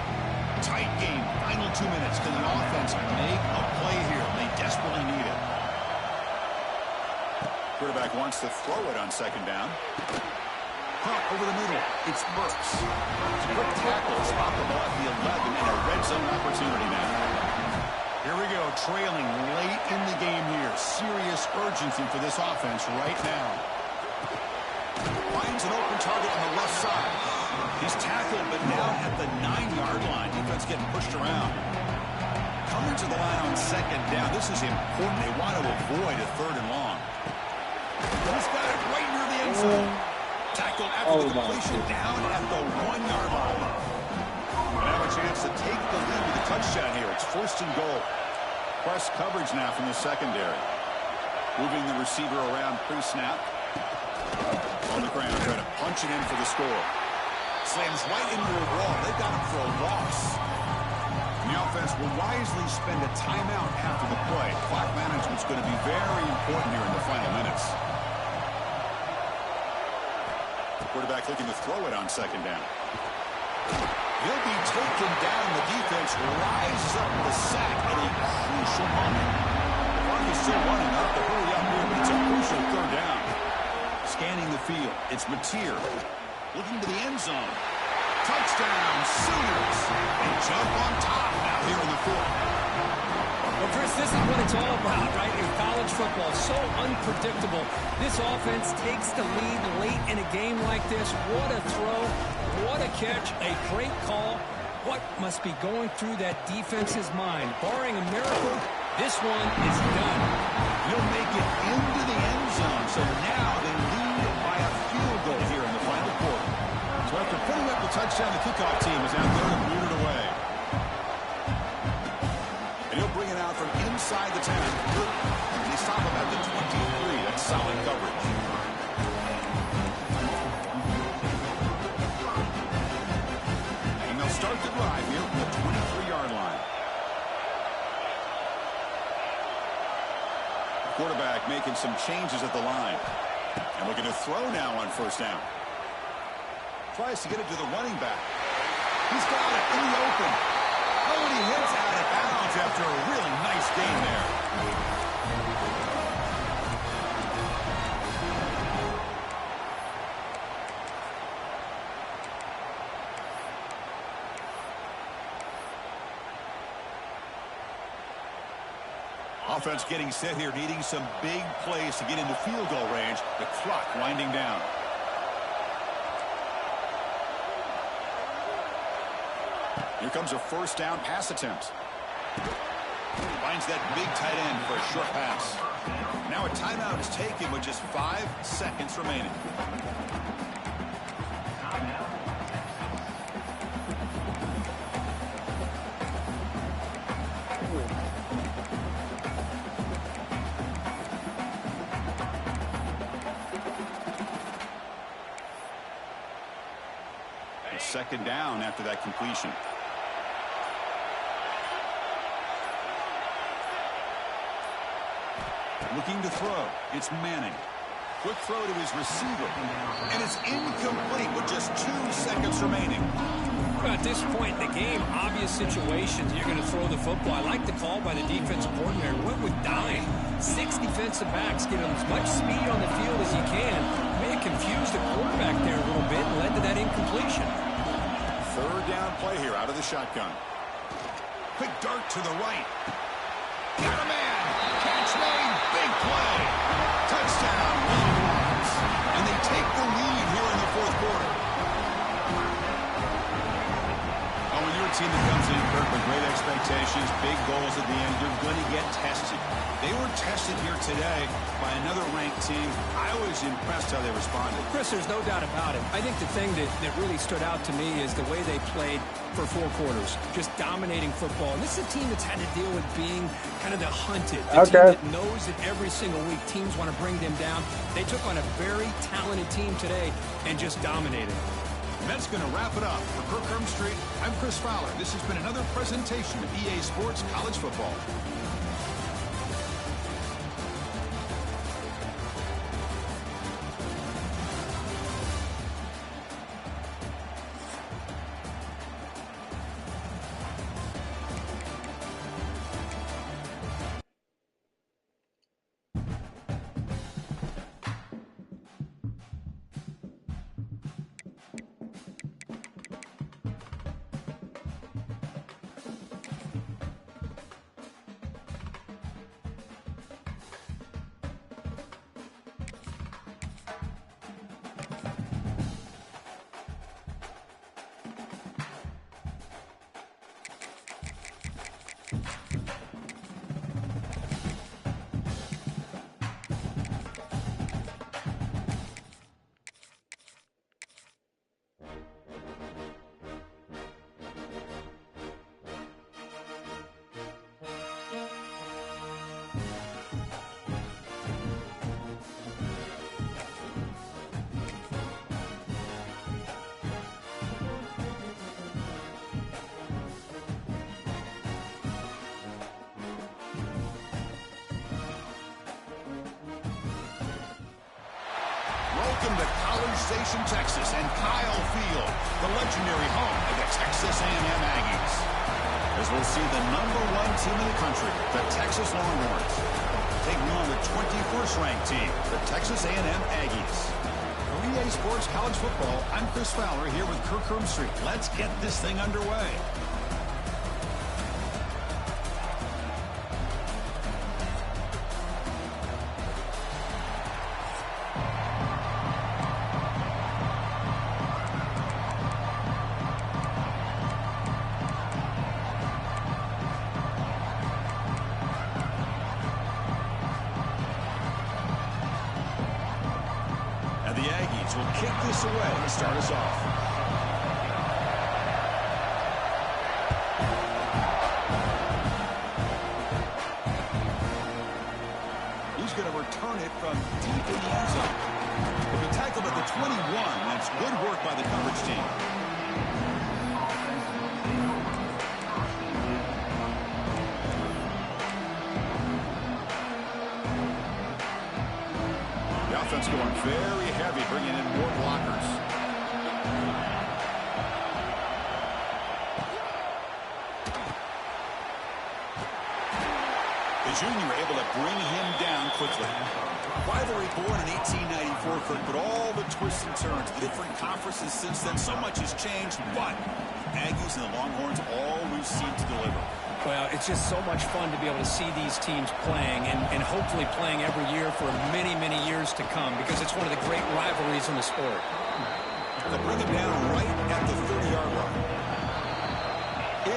Tight game, final 2 minutes. Can the offense make a play here? They desperately need it. Quarterback wants to throw it on second down. Caught over the middle. It's Burks. Quick tackle, stop the ball at the 11, and a red zone opportunity now. Here we go, trailing late in the game here. Serious urgency for this offense right now. Finds an open target on the left side. He's tackled, but now at the 9-yard line. Defense getting pushed around. Coming to the line on second down. This is important. They want to avoid a third and long. He's got it right near the end zone. Tackled after the completion down at the 1-yard line. And have a chance to take the lead with a touchdown here. It's 1st and goal. Press coverage now from the secondary. Moving the receiver around pre-snap. On the ground, trying to punch it in for the score. Slams right into a wall. They've got him for a loss. And the offense will wisely spend a timeout after the play. Clock management's going to be very important here in the final minutes. The quarterback looking to throw it on second down. He'll be taken down. The defense rises up with a sack at a crucial moment. The clock is still running. Up to hurry up here, but it's a crucial third down. Scanning the field, it's Mateer. Looking to the end zone. Touchdown, Sooners. They jump on top now here in the 4th. Well, Chris, this is what it's all about, right? In college football, so unpredictable. This offense takes the lead late in a game like this. What a throw. What a catch. A great call. What must be going through that defense's mind? Barring a miracle, this one is done. He'll make it into the end zone. So now they lead by a field goal here in the final quarter. So after putting up the touchdown, the kickoff team is out there to boot it away. And he'll bring it out from inside the 10. And they stop him at the 23. That's solid coverage. And they'll start the drive here from the 23-yard line. Quarterback making some changes at the line. And looking to throw now on first down. Tries to get it to the running back. He's got it in the open. Oh, and he hits out of bounds after a really nice game there. Offense getting set here, needing some big plays to get into field goal range. The clock winding down. Here comes a first down pass attempt. Finds that big tight end for a short pass. Now a timeout is taken with just 5 seconds remaining. It's second down after that completion. Looking to throw. It's Manning. Quick throw to his receiver. And it's incomplete with just 2 seconds remaining. At this point in the game, obvious situations, you're going to throw the football. I like the call by the defensive coordinator. Went with dime. 6 defensive backs, get him as much speed on the field as he can. May have confused the quarterback there a little bit and led to that incompletion. Third down play here out of the shotgun. Quick dart to the right. Got a man. Catch made. Big play. Touchdown. Longhorns. And they take the lead here in the fourth quarter. Oh, when you're a team that comes in, Kirk, with great expectations, big goals at the end, you're going to get tested. They were tested here today by another ranked team. I was impressed how they responded. Chris, there's no doubt about it. I think the thing that really stood out to me is the way they played for 4 quarters, just dominating football. And this is a team that's had to deal with being kind of the hunted, the team that knows that every single week teams want to bring them down. They took on a very talented team today and just dominated. And that's going to wrap it up. For Kirk Street, I'm Chris Fowler. This has been another presentation of EA Sports College Football. Welcome to College Station, Texas, and Kyle Field, the legendary home of the Texas A&M Aggies. As we'll see the #1 team in the country, the Texas Longhorns, taking on the 21st ranked team, the Texas A&M Aggies. For EA Sports College Football, I'm Chris Fowler here with Kirk Street. Let's get this thing underway. The Aggies will kick this away to start us off. He's going to return it from deep in the end zone. He'll be tackled at the 21. That's good work by the coverage team. Offense going very heavy, bringing in more blockers. The junior able to bring him down quickly. Rivalry born in 1894, Kirk, but all the twists and turns, different conferences since then. So much has changed, but Aggies and the Longhorns always seem to deliver. Well, it's just so much fun to be able to see these teams playing and hopefully playing every year for many, many years to come because it's one of the great rivalries in the sport. They'll bring it down right at the 30-yard line.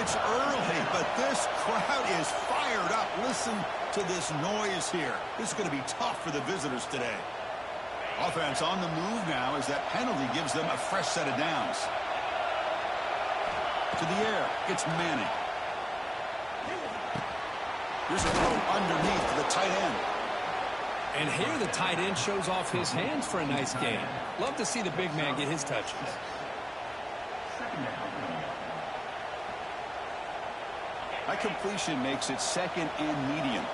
It's early, but this crowd is fired up. Listen to this noise here. This is going to be tough for the visitors today. Offense on the move now as that penalty gives them a fresh set of downs. To the air, it's Manning. Here's a throw underneath to the tight end. And here the tight end shows off his hands for a nice gain. Love to see the big man get his touches. That completion makes it second and medium.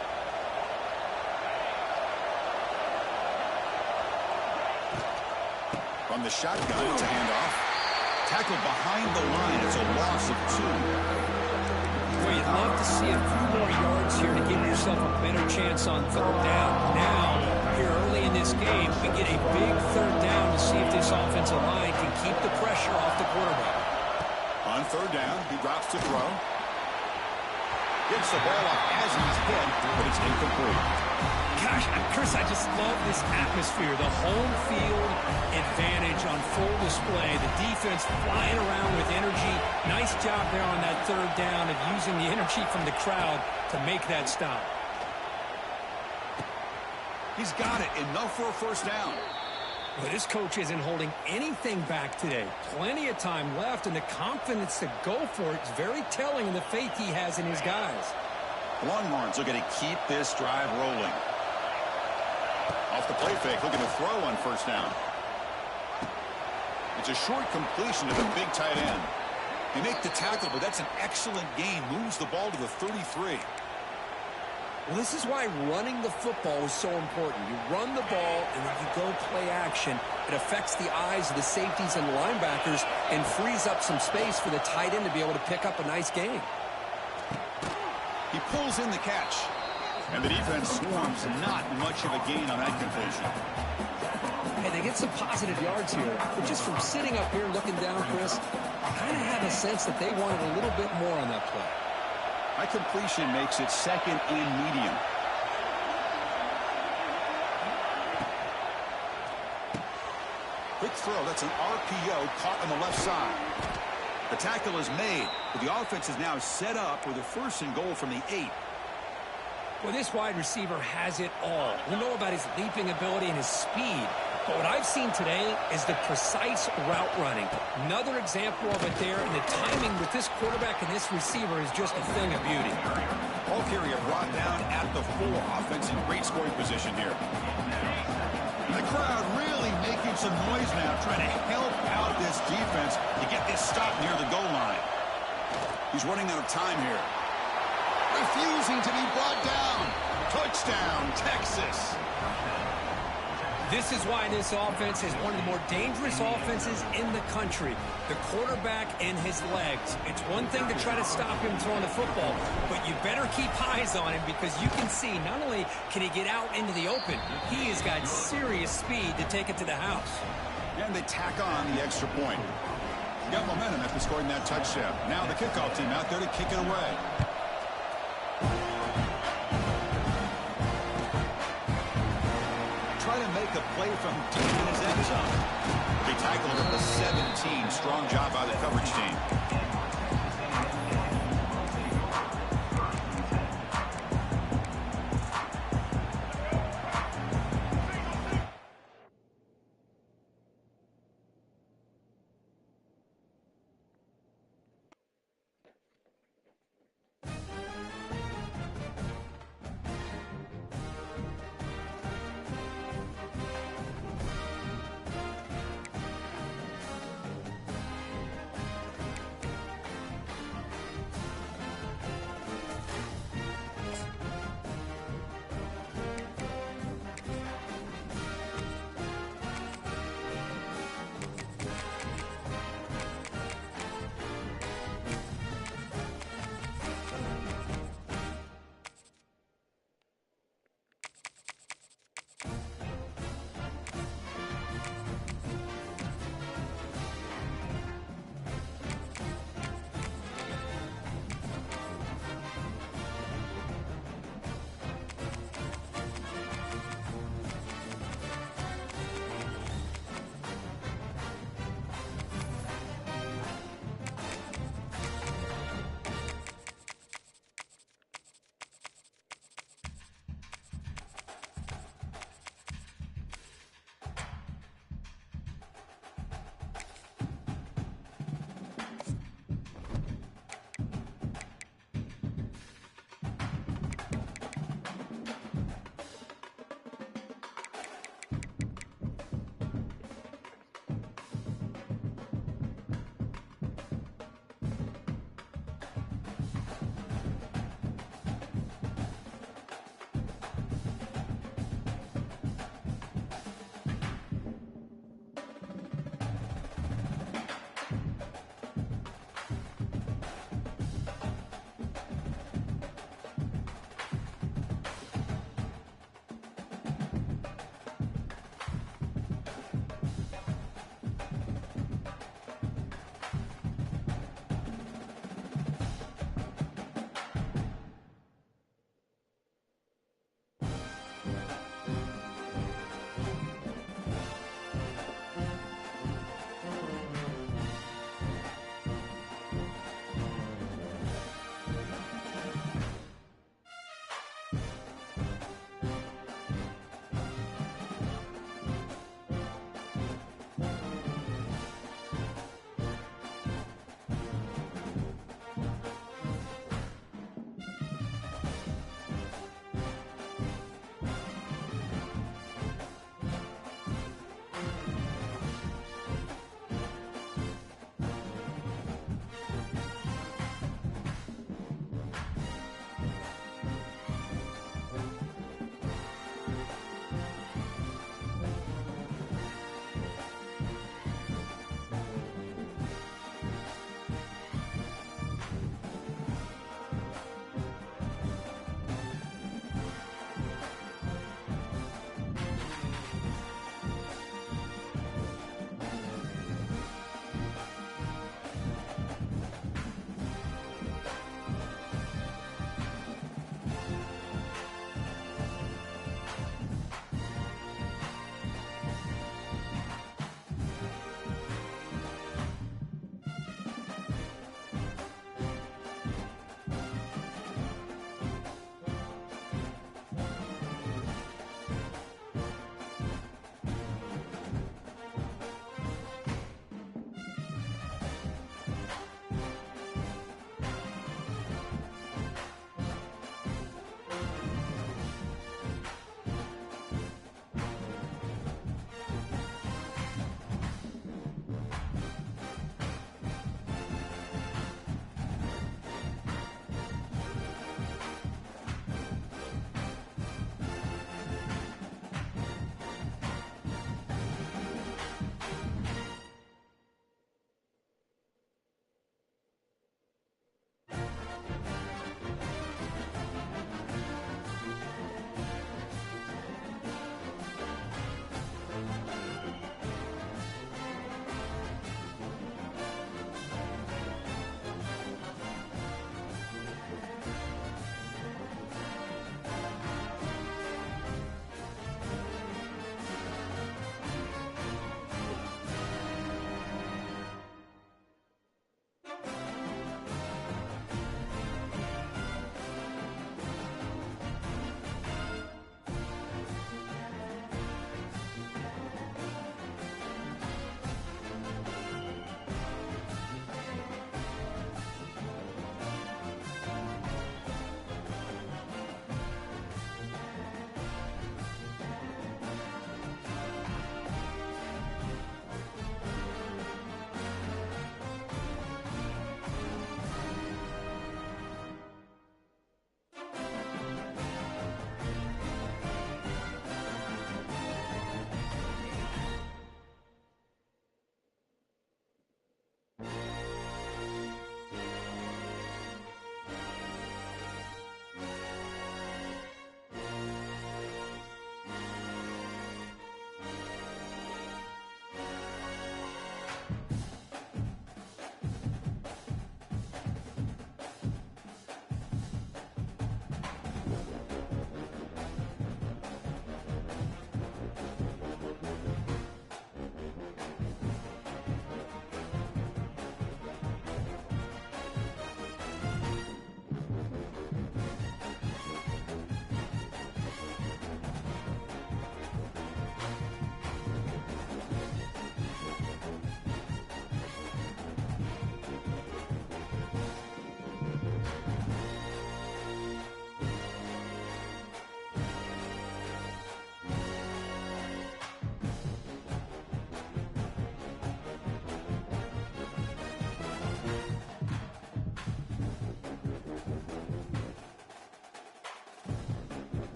From the shotgun, it's a handoff. Tackled behind the line. It's a loss of 2. Well, you'd love to see a few more yards here to give yourself a better chance on third down. Now, here early in this game, we get a big third down to see if this offensive line can keep the pressure off the quarterback. On third down, he drops to throw. Gets the ball off as he's hit, but it's incomplete. Gosh, Chris, I just love this atmosphere. The home field advantage on full display. The defense flying around with energy. Nice job there on that third down of using the energy from the crowd to make that stop. He's got it. Enough for a first down. Well, this coach isn't holding anything back today. Plenty of time left, and the confidence to go for it is very telling in the faith he has in his guys. Longhorns looking to keep this drive rolling. Off the play fake, looking to throw on first down. It's a short completion to the big tight end. They make the tackle, but that's an excellent gain. Moves the ball to the 33. Well, this is why running the football is so important. You run the ball, and then you go play action. It affects the eyes of the safeties and linebackers and frees up some space for the tight end to be able to pick up a nice gain. He pulls in the catch. And the defense swarms, not much of a gain on that completion. Hey, they get some positive yards here. But just from sitting up here looking down, Chris, I kind of have a sense that they wanted a little bit more on that play. That completion makes it second and medium. Quick throw. That's an RPO caught on the left side. The tackle is made, but the offense is now set up with a first and goal from the 8. Well, this wide receiver has it all. We know about his leaping ability and his speed. But what I've seen today is the precise route running. Another example of it there, and the timing with this quarterback and this receiver is just a thing of beauty. Ball carrier brought down at the 4. Offense in great scoring position here. The crowd really making some noise now, trying to help out this defense to get this stop near the goal line. He's running out of time here. Refusing to be brought down. Touchdown, Texas. This is why this offense is one of the more dangerous offenses in the country. The quarterback and his legs. It's one thing to try to stop him throwing the football, but you better keep eyes on him because you can see not only can he get out into the open, he has got serious speed to take it to the house. And they tack on the extra point. Got momentum after scoring that touchdown. Now the kickoff team out there to kick it away. Try to make a play from deep in his end zone. They tackled at the 17. Strong job by the coverage team.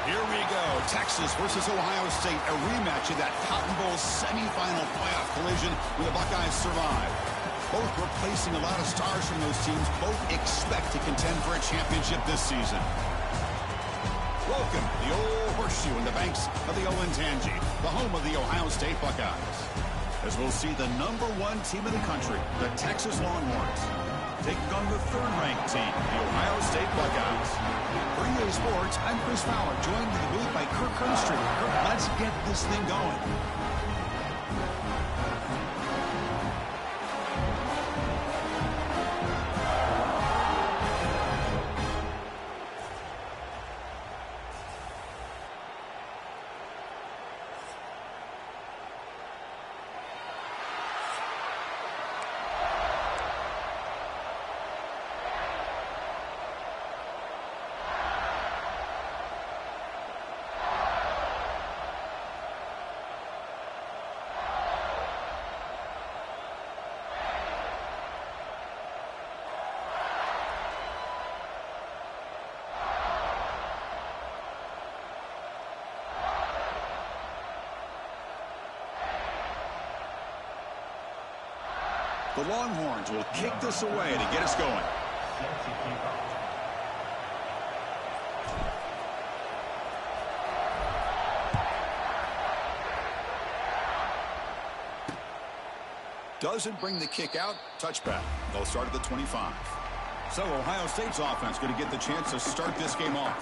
Here we go. Texas versus Ohio State, a rematch of that Cotton Bowl semifinal playoff collision where the Buckeyes survived. Both replacing a lot of stars from those teams. Both expect to contend for a championship this season. Welcome to the old horseshoe in the banks of the Ncaa, the home of the Ohio State Buckeyes. As we'll see the #1 team in the country, the Texas Longhorns, taking on the third-ranked team, the Ohio State Buckeyes. For EA Sports, I'm Chris Fowler, joined in the booth by Kirk Herbstreit. Kirk, let's get this thing going. The Longhorns will kick this away to get us going. Doesn't bring the kick out. Touchback. They'll start at the 25. So Ohio State's offense going to get the chance to start this game off.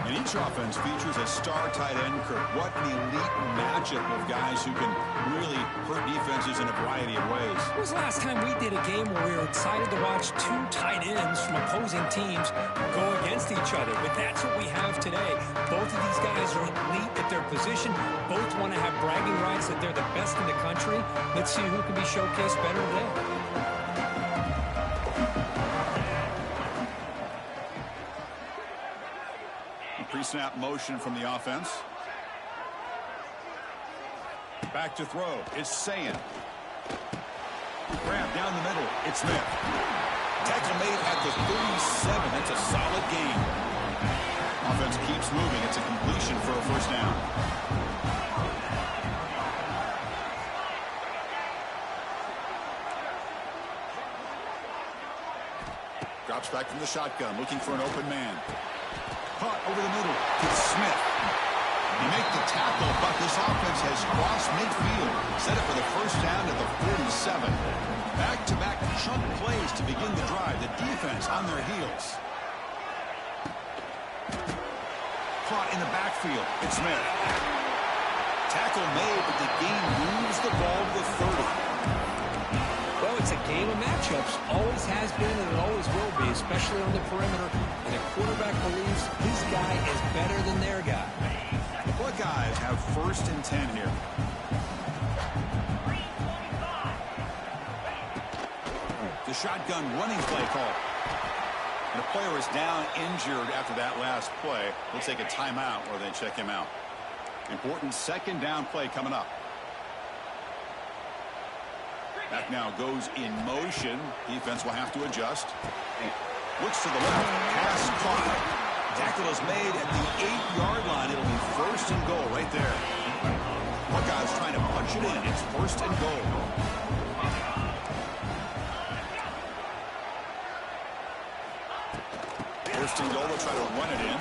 And each offense features a star tight end. Kirk, what an elite matchup of guys who can really hurt defenses in a variety of ways. When was the last time we did a game where we were excited to watch two tight ends from opposing teams go against each other? But that's what we have today. Both of these guys are elite at their position. Both want to have bragging rights that they're the best in the country. Let's see who can be showcased better today. Pre-snap motion from the offense. Back to throw. It's Ncaa. Grab down the middle. It's Smith. Tackle made at the 37. That's a solid gain. Offense keeps moving. It's a completion for a first down. Drops back from the shotgun, looking for an open man. Caught over the middle. It's Smith. They make the tackle, but this offense has crossed midfield. Set it for the first down at the 47. Back-to-back chunk plays to begin the drive. The defense on their heels. Caught in the backfield. It's Smith. Tackle made, but the game moves the ball to the 30. Well, it's a game of matchups. Always has been and it always will be, especially on the perimeter. And the quarterback believes his guy is better than their guy. The Buckeyes have 1st and 10 here. The shotgun running play call. And the player is down injured after that last play. We'll take a timeout or they check him out. Important second down play coming up. Back now goes in motion. Defense will have to adjust. Looks to the left. Pass caught. Tackle is made at the 8-yard line. It'll be 1st and goal right there. Buckeyes trying to punch it in. It's 1st and goal. First and goal. They'll try to run it in.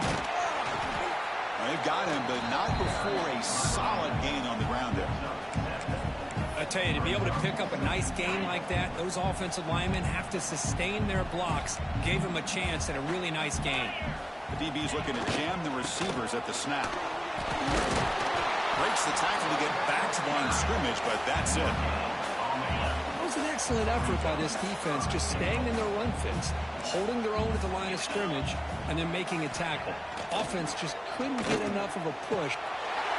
They've got him, but not before a solid gain on the ground there. I tell you, to be able to pick up a nice game like that, those offensive linemen have to sustain their blocks. Gave him a chance at a really nice game. The DB's looking to jam the receivers at the snap. Breaks the tackle to get back to the line of scrimmage, but that's it. It was an excellent effort by this defense, just staying in their run fits, holding their own at the line of scrimmage, and then making a tackle. Offense just couldn't get enough of a push.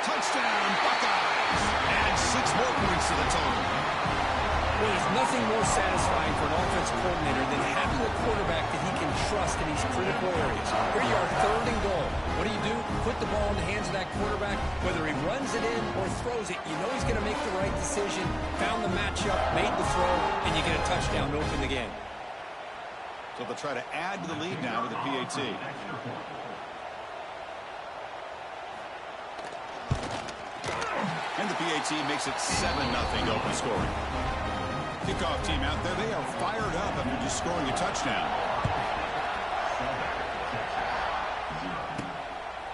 Touchdown, Buckeyes! Add 6 more points to the total. Well, there's nothing more satisfying for an offensive coordinator than having a quarterback that he can trust in these critical areas. Here you are, 3rd and goal. What do? Put the ball in the hands of that quarterback. Whether he runs it in or throws it, you know he's going to make the right decision. Found the matchup, made the throw, and you get a touchdown to open the game. So they'll try to add to the lead now with the PAT. And the PAT makes it 7-0 open scoring. Kickoff team out there, they are fired up after just scoring a touchdown.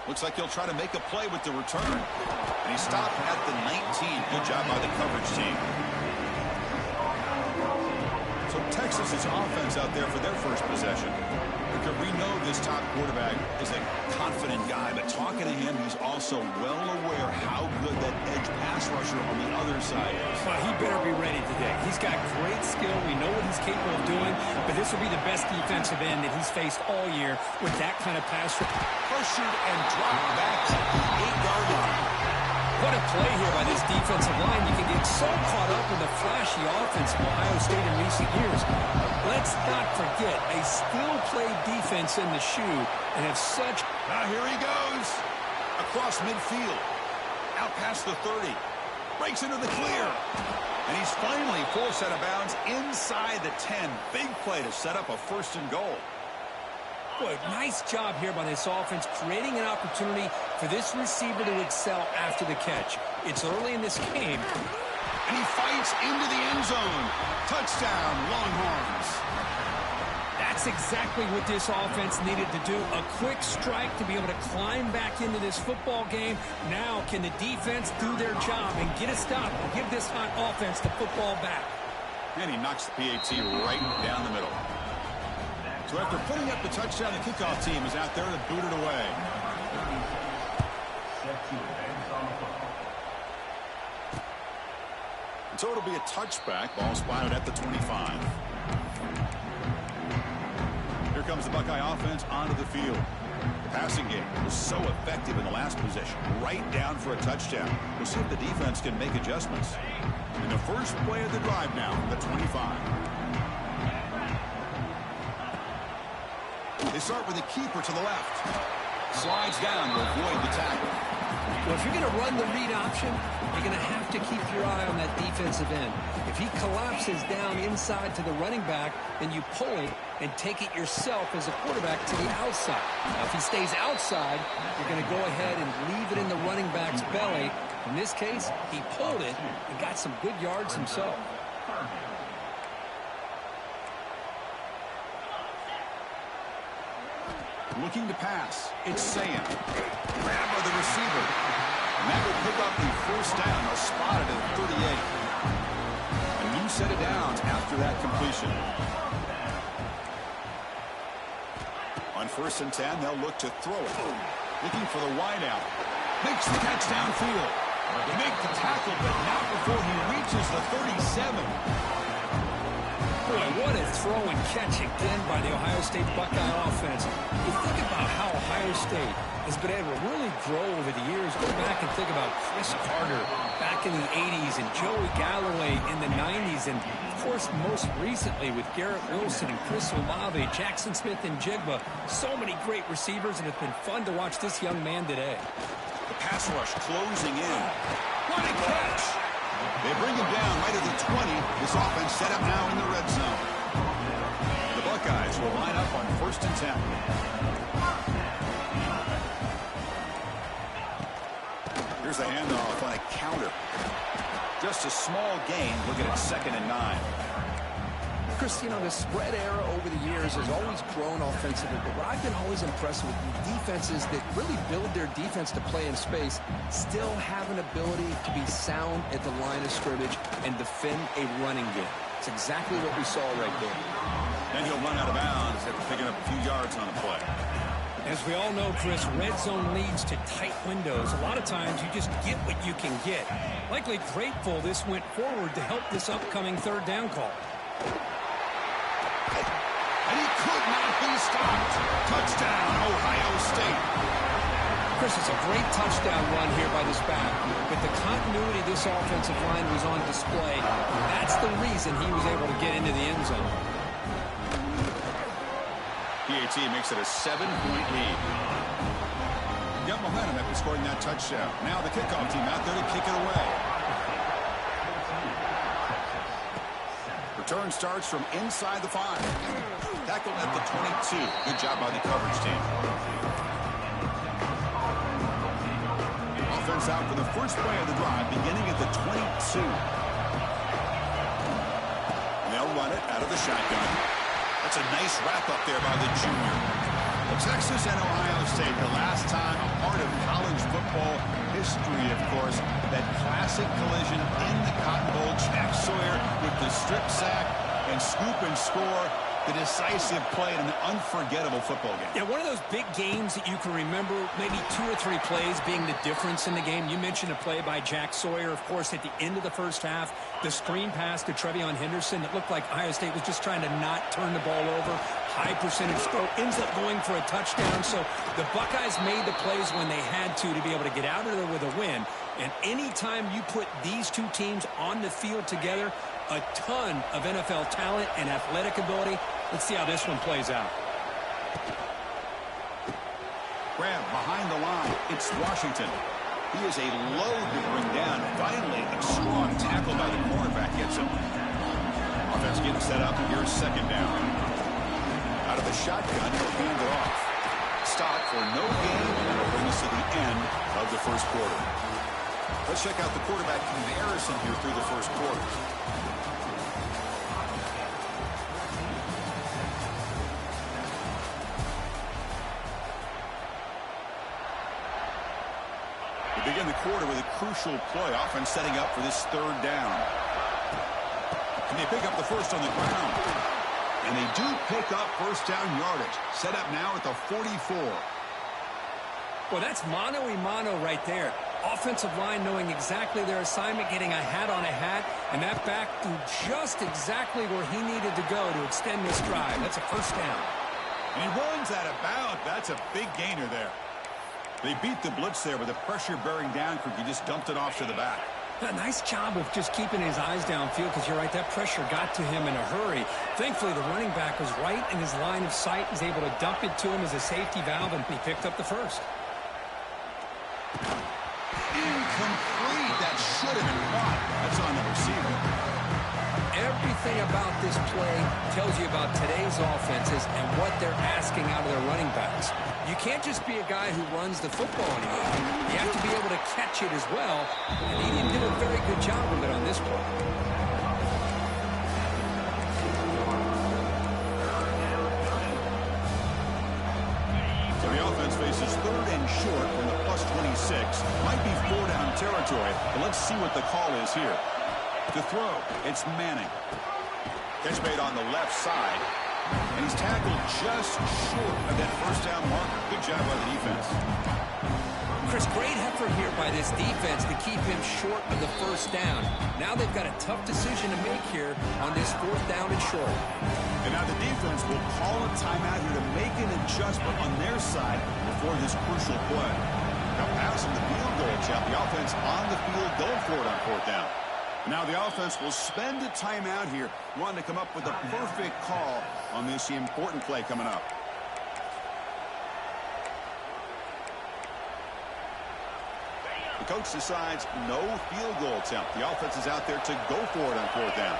Looks like he'll try to make a play with the return. And he stopped at the 19. Good job by the coverage team. So Texas's offense out there for their first possession. Because we know this top quarterback is a confident guy, but talking to him, he's also well aware how good that edge pass rusher on the other side is. Well, he better be ready today. He's got great skill. We know what he's capable of doing, but this will be the best defensive end that he's faced all year with that kind of pass. Pressured and dropped back to the 8-yard line. What a play here by this defensive line. You can get so caught up with the flashy offense of Ohio State in recent years. Let's not forget a still-play defense in the shoe and have such... Now here he goes. Across midfield. Out past the 30. Breaks into the clear. And he's finally full set of bounds inside the 10. Big play to set up a 1st and goal. Boy, nice job here by this offense, creating an opportunity for this receiver to excel after the catch. It's early in this game. And he fights into the end zone. Touchdown, Longhorns. That's exactly what this offense needed to do. A quick strike to be able to climb back into this football game. Now, can the defense do their job and get a stop and give this hot offense the football back? And he knocks the PAT right down the middle. So after putting up the touchdown, the kickoff team is out there to boot it away. So it'll be a touchback. Ball spotted at the 25. Here comes the Buckeye offense onto the field. The passing game was so effective in the last possession, right down for a touchdown. We'll see if the defense can make adjustments. In the first play of the drive now, the 25. They start with a keeper to the left. Slides down to avoid the tackle. Well, if you're going to run the read option, you're going to have to keep your eye on that defensive end. If he collapses down inside to the running back, then you pull it and take it yourself as a quarterback to the outside. Now, if he stays outside, you're going to go ahead and leave it in the running back's belly. In this case, he pulled it and got some good yards himself. Looking to pass. It's Sam. Grab by the receiver. And that will pick up the first down. They'll spot it at 38. A new set of downs after that completion. On 1st and 10, they'll look to throw it. Looking for the wideout. Makes the catch downfield. They make the tackle, but not before he reaches the 37. Boy, what a throw and catch again by the Ohio State Buckeye offense. You think about how Ohio State has been able to really grow over the years. Go back and think about Chris Carter back in the 80s and Joey Galloway in the 90s. And, of course, most recently with Garrett Wilson and Chris Olave, Jackson Smith and Jigba. So many great receivers, and it's been fun to watch this young man today. The pass rush closing in. What a catch! They bring him down right at the 20. This offense set up now in the red zone. The Buckeyes will line up on 1st and 10. Here's the handoff on a counter. Just a small gain. Looking at 2nd and 9. Chris, you know, the spread era over the years has always grown offensively, but what I've been always impressed with defenses that really build their defense to play in space still have an ability to be sound at the line of scrimmage and defend a running game. It's exactly what we saw right there. Then he'll run out of bounds after picking up a few yards on the play. As we all know, Chris, red zone leads to tight windows. A lot of times you just get what you can get. Likely grateful this went forward to help this upcoming 3rd down call. And he could not be stopped. Touchdown, Ohio State. Chris, it's a great touchdown run here by this back. With the continuity this offensive line was on display, that's the reason he was able to get into the end zone. PAT makes it a 7-point lead. Got momentum after scoring that touchdown. Now the kickoff team out there to kick it away. Return starts from inside the 5. Tackled at the 22. Good job by the coverage team. Offense out for the first play of the drive, beginning at the 22. And they'll run it out of the shotgun. That's a nice wrap up there by the junior. Well, Texas and Ohio State, the last time a part of college football history, of course, that classic collision in the Cotton Bowl. Jack Sawyer with the strip sack and scoop and score. The decisive play in an unforgettable football game. Yeah, one of those big games that you can remember, maybe 2 or 3 plays being the difference in the game. You mentioned a play by Jack Sawyer, of course, at the end of the first half. The screen pass to Trevion Henderson that looked like Ohio State was just trying to not turn the ball over. High percentage throw, ends up going for a touchdown. So the Buckeyes made the plays when they had to be able to get out of there with a win. And anytime you put these two teams on the field together, a ton of NFL talent and athletic ability. Let's see how this one plays out. Grab behind the line. It's Washington. He is a load to bring down. Finally, a strong tackle by the cornerback gets him. Offense getting set up. Here's 2nd down. Out of the shotgun, he'll hand it off. Stop for no gain, and it'll bring us to the end of the first quarter. Let's check out the quarterback comparison here through the first quarter. We begin the quarter with a crucial play, offense setting up for this 3rd down. they pick up the first on the ground. And they do pick up first down yardage. Set up now at the 44. Well, that's mano-a-mano right there. Offensive line knowing exactly their assignment, getting a hat on a hat, and that back threw just exactly where he needed to go to extend this drive. That's a first down. And he runs out of bounds. That's a big gainer there. They beat the blitz there with the pressure bearing down. He just dumped it off to the back. A nice job of just keeping his eyes downfield, because you're right, that pressure got to him in a hurry. Thankfully, the running back was right in his line of sight. He's able to dump it to him as a safety valve, and he picked up the first. Incomplete. That should have been caught. That's on the receiver. Everything about this play tells you about today's offenses and what they're asking out of their running backs. You can't just be a guy who runs the football anymore. You have to be able to catch it as well, and he didn't do a very good job of it on this play. So the offense faces third and short from the plus 26. Might be 4-down territory, but let's see what the call is here. To throw, it's Manning. Catch made on the left side, and he's tackled just short of that first down marker. Good job by the defense. Chris, great effort here by this defense to keep him short of the first down. Now they've got a tough decision to make here on this fourth down and short. And now the defense will call a timeout here to make an adjustment on their side before this crucial play. Now passing the field goal attempt, the offense on the field going for it on fourth down. Now the offense will spend a timeout here, wanting to come up with a perfect call on this important play coming up. The coach decides no field goal attempt. The offense is out there to go for it on fourth down.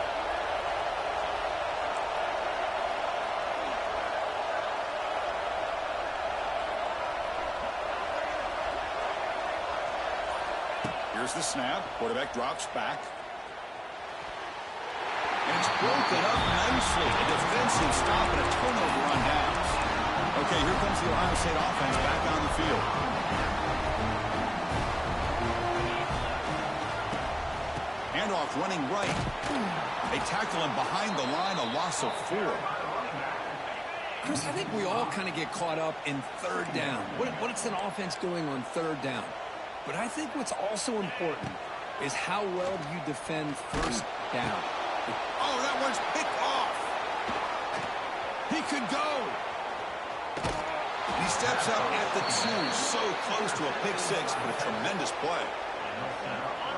Here's the snap. Quarterback drops back. And it's broken up nicely. A defensive stop and a turnover on downs. Okay, here comes the Ohio State offense back on the field. Handoff running right. They tackle him behind the line, a loss of 4. Chris, I think we all kind of get caught up in third down. What's an offense doing on third down? But I think what's also important is how well do you defend first down. Oh, that one's picked off. He could go. He steps up at the 2, so close to a pick 6, but a tremendous play.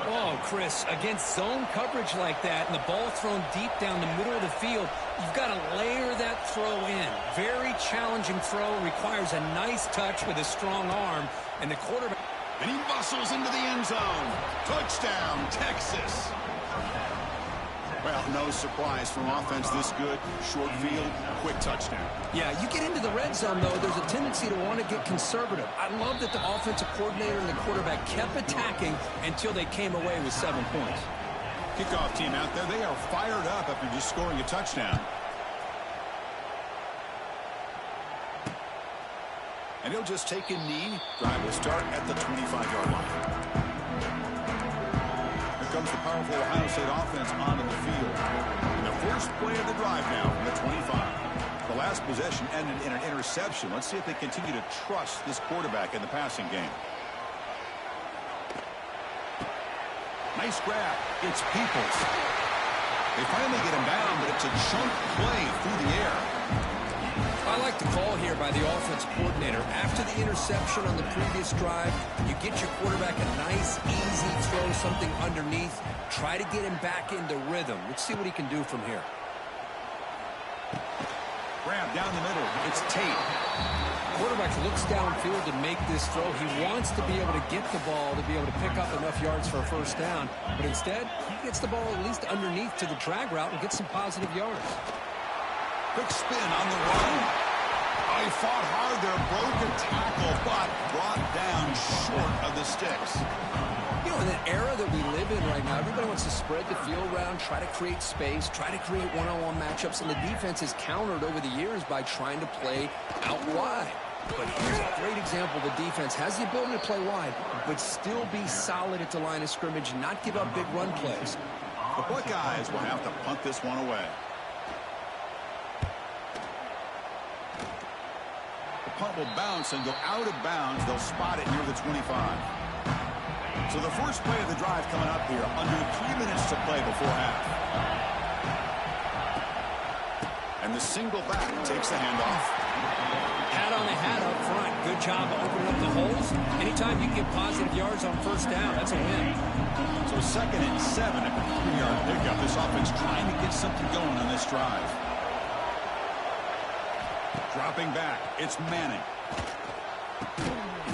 Oh, Chris, against zone coverage like that and the ball thrown deep down the middle of the field, you've got to layer that throw in. Very challenging throw, requires a nice touch with a strong arm, and the quarterback... And he muscles into the end zone. Touchdown, Texas. Well, no surprise from offense this good. Short field, quick touchdown. Yeah, you get into the red zone, though, there's a tendency to want to get conservative. I love that the offensive coordinator and the quarterback kept attacking until they came away with 7 points. Kickoff team out there, they are fired up after just scoring a touchdown. And he'll just take a knee. Drive will start at the 25-yard line. Here comes the powerful Ohio State offense onto the field. And the first play of the drive now from the 25. The last possession ended in an interception. Let's see if they continue to trust this quarterback in the passing game. Nice grab. It's Peoples. They finally get him down, but it's a chunk play through the air. I like the call here by the offense coordinator. After the interception on the previous drive, you get your quarterback a nice, easy throw, something underneath. Try to get him back into rhythm. Let's see what he can do from here. Grab down the middle. It's Tate. Quarterback looks downfield to make this throw. He wants to be able to get the ball to be able to pick up enough yards for a first down. But instead, he gets the ball at least underneath to the drag route and gets some positive yards. Quick spin on the run. Oh, he fought hard there, broke a tackle, but brought down short of the sticks. You know, in the era that we live in right now, everybody wants to spread the field around, try to create space, try to create one-on-one matchups, and the defense has countered over the years by trying to play out wide. But here's a great example. The defense has the ability to play wide, but still be solid at the line of scrimmage and not give up big run plays. The Buckeyes will have to punt this one away. The punt will bounce and go out of bounds. They'll spot it near the 25. So the first play of the drive coming up here. Under 3 minutes to play before half. And the single back takes the handoff. Hat on the hat up front. Good job of opening up the holes. Anytime you can get positive yards on first down, that's a win. So 2nd and 7 at the 3-yard pickup. This offense trying to get something going on this drive. Dropping back. It's Manning.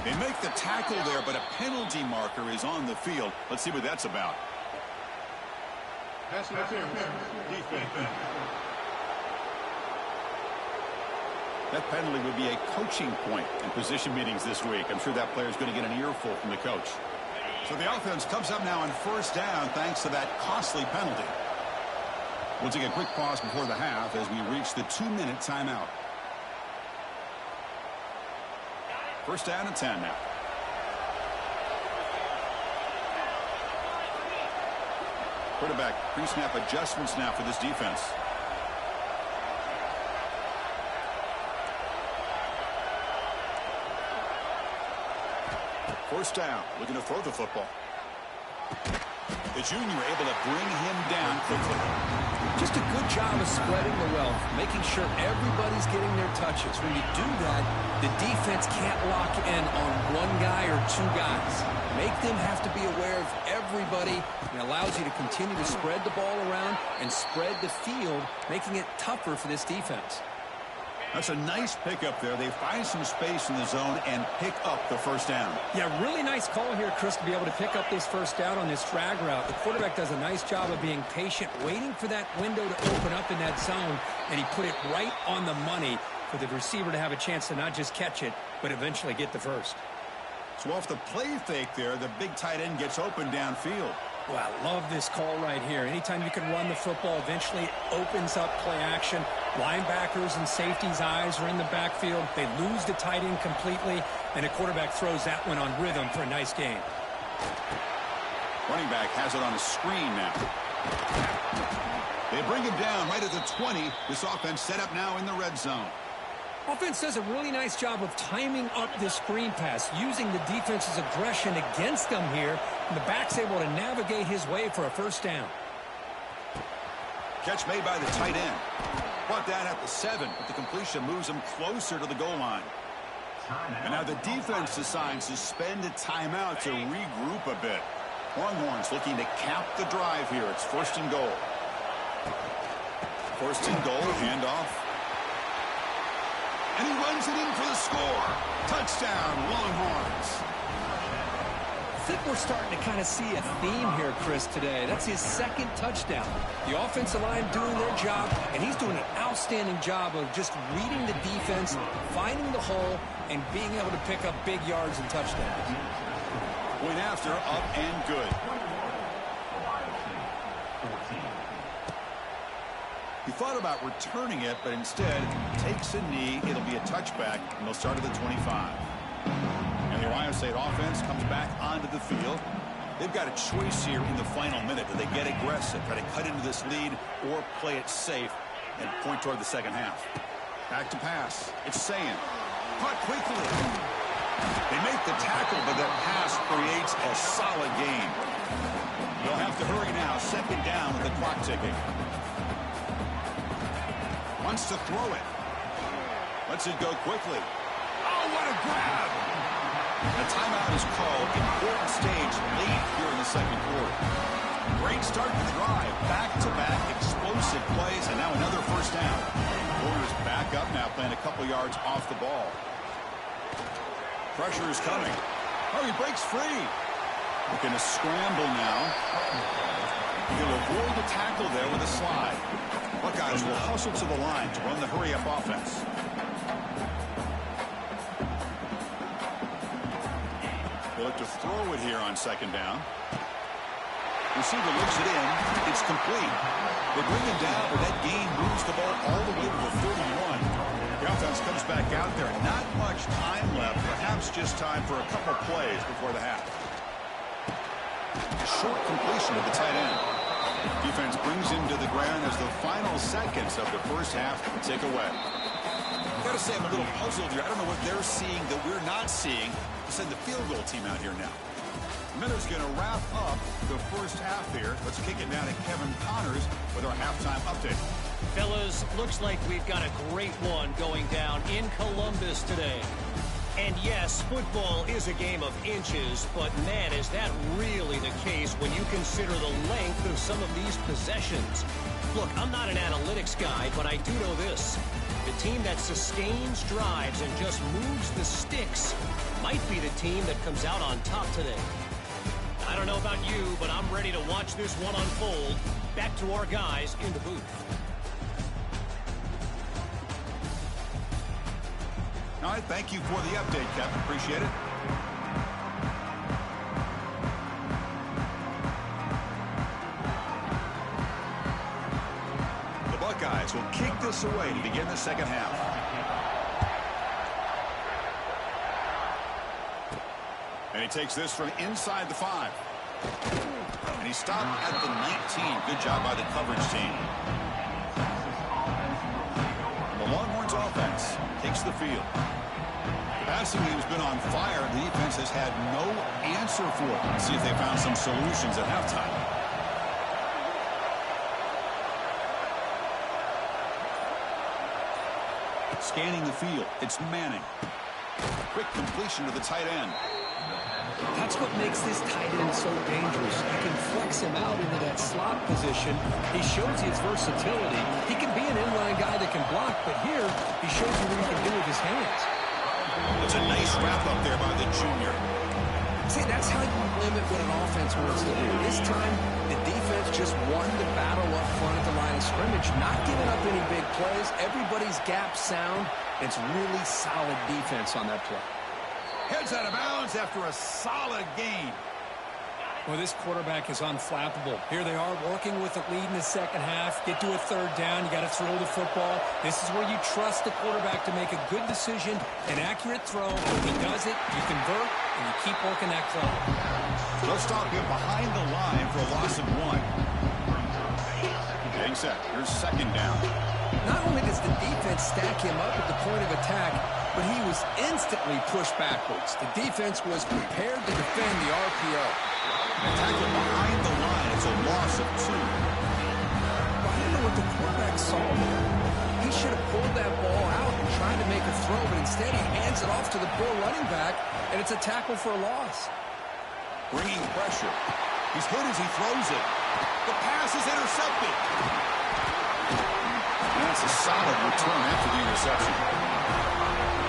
They make the tackle there, but a penalty marker is on the field. Let's see what that's about. Pass interference. Defense. That penalty would be a coaching point in position meetings this week. I'm sure that player is going to get an earful from the coach. So the offense comes up now on first down thanks to that costly penalty. We'll take a quick pause before the half as we reach the 2-minute timeout. First down and 10 now. Quarterback pre-snap adjustments now for this defense. First down, looking to throw the football. The junior able to bring him down quickly. Just a good job of spreading the wealth, making sure everybody's getting their touches. When you do that, the defense can't lock in on one guy or two guys. Make them have to be aware of everybody. It allows you to continue to spread the ball around and spread the field, making it tougher for this defense. That's a nice pickup there. They find some space in the zone and pick up the first down. Yeah, really nice call here, Chris, to be able to pick up this first down on this drag route. The quarterback does a nice job of being patient, waiting for that window to open up in that zone, and he put it right on the money for the receiver to have a chance to not just catch it, but eventually get the first. So off the play fake there, the big tight end gets open downfield. Well, I love this call right here. Anytime you can run the football, eventually it opens up play action. Linebackers and safeties' eyes are in the backfield. They lose the tight end completely, and the quarterback throws that one on rhythm for a nice gain. Running back has it on a screen now. They bring him down right at the 20. This offense set up now in the red zone. Offense does a really nice job of timing up this screen pass, using the defense's aggression against them here, and the back's able to navigate his way for a first down. Catch made by the tight end. Brought down at the 7, but the completion moves him closer to the goal line. And now the defense decides to spend a timeout to regroup a bit. Longhorns looking to cap the drive here. It's 1st and goal. 1st and goal, handoff. And he runs it in for the score. Touchdown, Longhorns. I think we're starting to kind of see a theme here, Chris, today. That's his 2nd touchdown. The offensive line doing their job, and he's doing an outstanding job of just reading the defense, finding the hole, and being able to pick up big yards and touchdowns. Point after, up and good. He thought about returning it, but instead takes a knee. It'll be a touchback, and they'll start at the 25. And the Ohio State offense comes back onto the field. They've got a choice here in the final minute. Do they get aggressive, try to cut into this lead, or play it safe and point toward the second half? Back to pass. It's Ncaa. Caught quickly. They make the tackle, but that pass creates a solid gain. They'll have to hurry now. 2nd down with the clock ticking. Wants to throw it. Lets it go quickly. Oh, what a grab! A timeout is called. Important stage late here in the 2nd quarter. Great start to the drive. Back-to-back explosive plays, and now another first down. Warriors back up now, playing a couple yards off the ball. Pressure is coming. Oh, he breaks free. Looking to scramble now. He'll avoid the tackle there with a slide. Buckeyes will hustle to the line to run the hurry-up offense. They look to throw it here on 2nd down. Receiver looks it in. It's complete. They bring him down, but that gain moves the ball all the way to the 31. The offense comes back out there. Not much time left. Perhaps just time for a couple plays before the half. Short completion of the tight end. Defense brings him to the ground as the final seconds of the first half tick away. I've got to say I'm a little puzzled here. I don't know what they're seeing that we're not seeing to send the field goal team out here now. Miller's going to wrap up the first half here. Let's kick it down to Kevin Connors with our halftime update. Fellas, looks like we've got a great one going down in Columbus today. And yes, football is a game of inches, but man, is that really the case when you consider the length of some of these possessions. Look, I'm not an analytics guy, but I do know this. The team that sustains drives and just moves the sticks might be the team that comes out on top today. I don't know about you, but I'm ready to watch this one unfold. Back to our guys in the booth. All right, thank you for the update, Kevin. Appreciate it. The Buckeyes will kick this away to begin the second half. And he takes this from inside the 5. And he stopped at the 19. Good job by the coverage team. The Longhorns offense takes the field. The passing game's been on fire. The defense has had no answer for it. Let's see if they found some solutions at halftime. Scanning the field. It's Manning. Quick completion to the tight end. That's what makes this tight end so dangerous. You can flex him out into that slot position. He shows his versatility. He can be an inline guy that can block, but here he shows you what he can do with his hands. It's a nice wrap up there by the junior. See, that's how you limit what an offense wants to do. This time, the defense just wanted to battle up front at the line of scrimmage, not giving up any big plays. Everybody's gap sound. It's really solid defense on that play. Heads out of bounds after a solid gain. Well, this quarterback is unflappable. Here they are working with the lead in the second half. Get to a third down. You got to throw the football. This is where you trust the quarterback to make a good decision, an accurate throw. When he does it, you convert, and you keep working that clock. Let's stop him behind the line for a loss of 1. Getting set. Here's second down. Not only does the defense stack him up at the point of attack, but he was instantly pushed backwards. The defense was prepared to defend the RPO. Tackle behind the line. It's a loss of 2. Well, I don't know what the quarterback saw there. He should have pulled that ball out and tried to make a throw, but instead he hands it off to the poor running back, and it's a tackle for a loss. Bringing pressure. He's hit as he throws it. The pass is intercepted. And that's a solid return after the interception.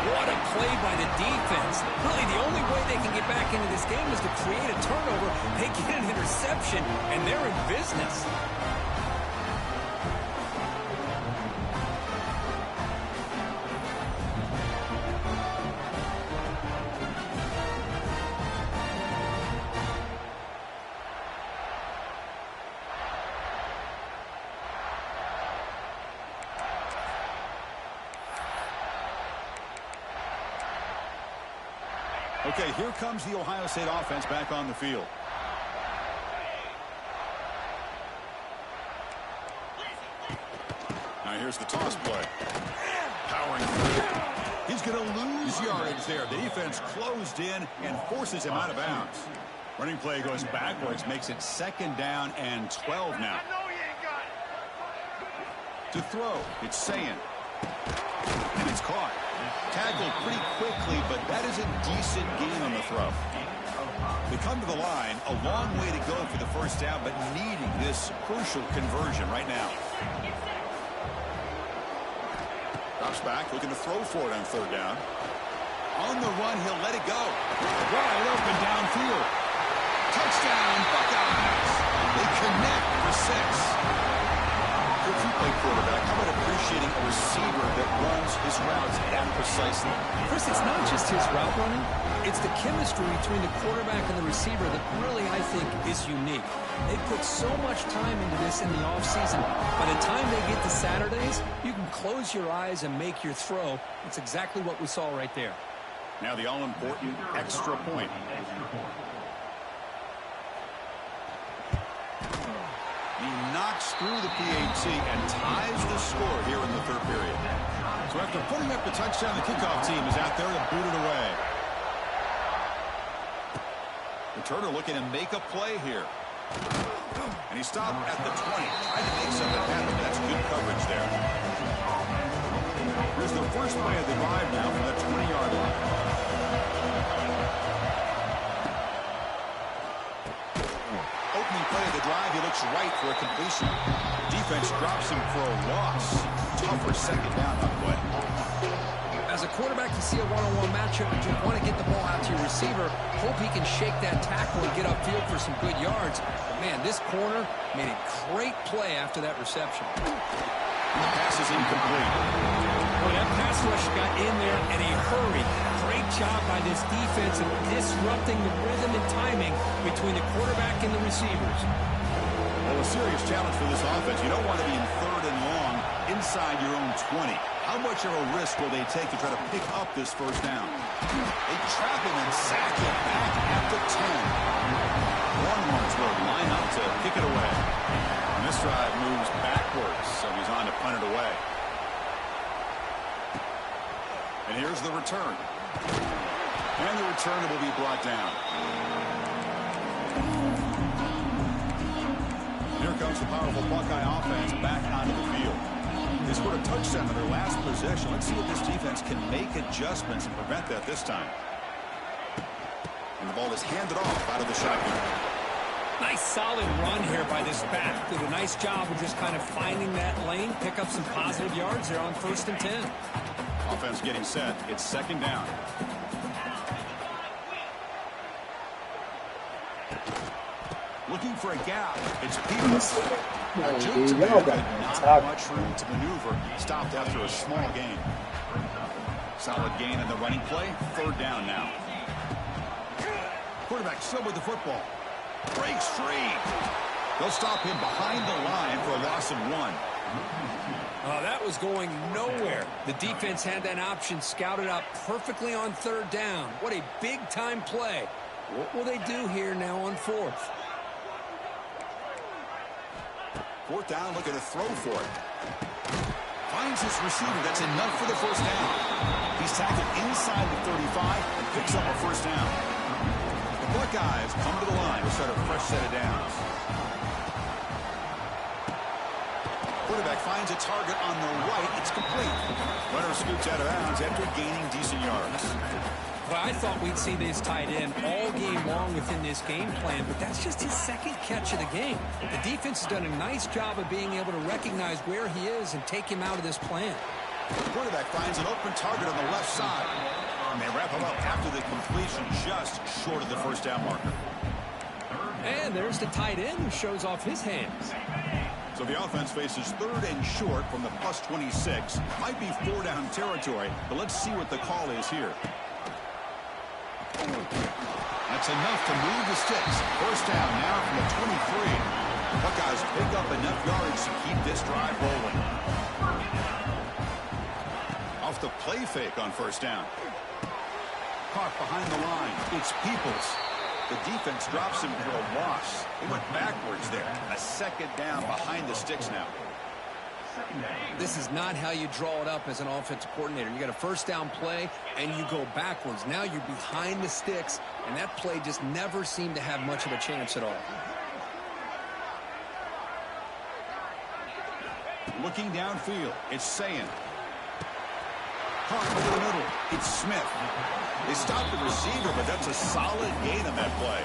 What a play by the defense. Really, the only way they can get back into this game is to create a turnover. They get an interception, and they're in business. Okay, here comes the Ohio State offense back on the field. Now here's the toss play. Powering through. He's going to lose yardage there. The defense closed in and forces him out of bounds. Running play goes backwards, makes it second down and 12 now. To throw, it's Saying. And it's caught. Tackled pretty quickly, but that is a decent gain on the throw. They come to the line, a long way to go for the first down, but needing this crucial conversion right now. Drops back, looking to throw for it on third down. On the run, he'll let it go. Wide open downfield. Touchdown, Buckeyes. They connect for 6. If you play quarterback, how about appreciating a receiver that runs his routes that precisely? Chris, it's not just his route running. It's the chemistry between the quarterback and the receiver that really, I think, is unique. They put so much time into this in the offseason. By the time they get to Saturdays, you can close your eyes and make your throw. It's exactly what we saw right there. Now the all-important extra point. The knocks through the PAT and ties the score here in the third period. So after putting up the touchdown, the kickoff team is out there to boot it away. Returner looking to make a play here. And he stopped at the 20. Tried to make something happen, but that's good coverage there. Here's the first play of the drive now from the 20-yard line. Opening play of the drive, he looks right for a completion. Defense drops him for a loss. Tougher second down that play. As a quarterback, you see a one-on-one matchup, you want to get the ball out to your receiver, hope he can shake that tackle and get upfield for some good yards. But man, this corner made a great play after that reception. And the pass is incomplete. Well, that pass rush got in there in a hurry. Great job by this defense of disrupting the rhythm and timing between the quarterback and the receivers. Well, a serious challenge for this offense. You don't want to be in third and long inside your own 20. How much of a risk will they take to try to pick up this first down? They trap him and sack him back at the 10. Longhorns will line up to kick it away. And this drive moves backwards, so he's on to punt it away. And here's the return. And the return will be brought down. Here comes the powerful Buckeye offense back onto the field. They scored a touchdown in their last possession. Let's see if this defense can make adjustments and prevent that this time. And the ball is handed off out of the shotgun. Nice solid run here by this back. Did a nice job of just kind of finding that lane, pick up some positive yards there on 1st and 10. Offense getting set. It's second down. Looking for a gap. It's Peters. Not much room to maneuver. Stopped after a small gain. Solid gain in the running play. Third down now. Quarterback still with the football. Breaks free. They'll stop him behind the line for a loss of 1. That was going nowhere. The defense had that option scouted up perfectly on 3rd down. What a big-time play. What will they do here now on 4th? 4th down, looking to throw for it. Finds his receiver. That's enough for the first down. He's tackled inside the 35 and picks up a first down. The Buckeyes come to the line to start a fresh set of downs. Quarterback finds a target on the right. It's complete. Runner scoots out of bounds after gaining decent yards. Well, I thought we'd see this tight end all game long within this game plan, but that's just his second catch of the game. The defense has done a nice job of being able to recognize where he is and take him out of this plan. The quarterback finds an open target on the left side. And they wrap him up after the completion just short of the first down marker. And there's the tight end who shows off his hands. So the offense faces 3rd and short from the +26. Might be 4-down territory, but let's see what the call is here. That's enough to move the sticks. First down now from the 23. Buckeyes pick up enough yards to keep this drive rolling. Off the play fake on 1st down. Caught behind the line. It's Peoples. The defense drops him for a loss. He went backwards there. A 2nd down behind the sticks now. This is not how you draw it up as an offensive coordinator. You got a 1st down play, and you go backwards. Now you're behind the sticks, and that play just never seemed to have much of a chance at all. Looking downfield, it's Sayin. Caught over the middle, it's Smith. They stopped the receiver, but that's a solid gain on that play.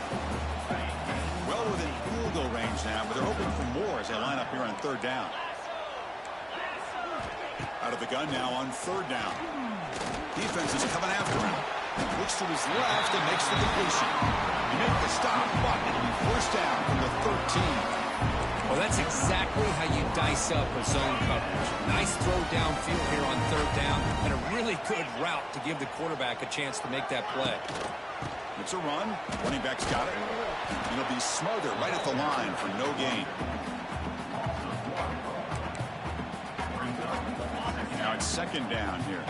Well within field goal range now, but they're hoping for more as they line up here on 3rd down. Out of the gun now on 3rd down. Defense is coming after him. Looks to his left and makes the completion. He made the stop, but it'll be 1st down from the 13. Well, that's exactly how you dice up a zone coverage. Nice throw downfield here on 3rd down, and a really good route to give the quarterback a chance to make that play. It's a run. Running back's got it. It'll be smothered right at the line for no gain. Now it's 2nd down here.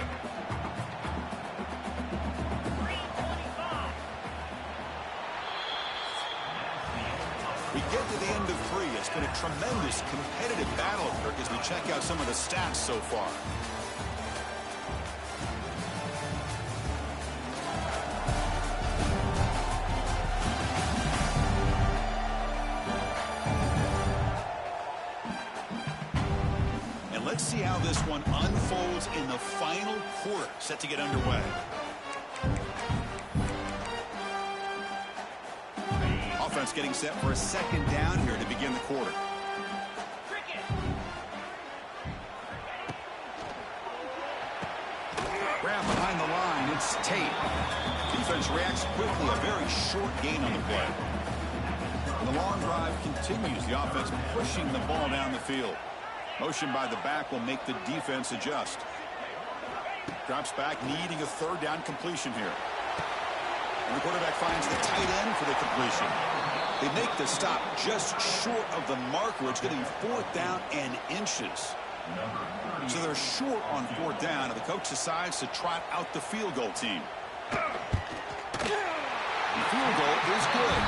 We get to the end of 3. It's been a tremendous competitive battle, Kirk, as we check out some of the stats so far. And let's see how this one unfolds in the final quarter, set to get underway. Offense getting set for a second down here to begin the quarter. Grab behind the line. It's Tate. Defense reacts quickly. A very short gain on the play. And the long drive continues. The offense pushing the ball down the field. Motion by the back will make the defense adjust. Drops back, needing a third down completion here. And the quarterback finds the tight end for the completion. They make the stop just short of the marker. It's getting 4th down and inches. So they're short on 4th down, and the coach decides to trot out the field goal team. The field goal is good.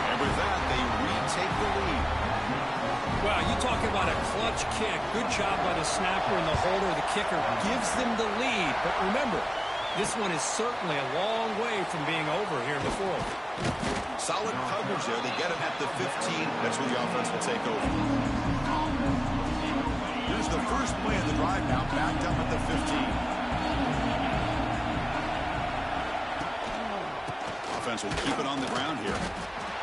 And with that, they retake the lead. Well, you talk about a clutch kick. Good job by the snapper and the holder. The kicker gives them the lead. But remember, this one is certainly a long way from being over here in the 4th. Solid coverage there. They get him at the 15. That's where the offense will take over. Here's the first play of the drive now, backed up at the 15. Offense will keep it on the ground here.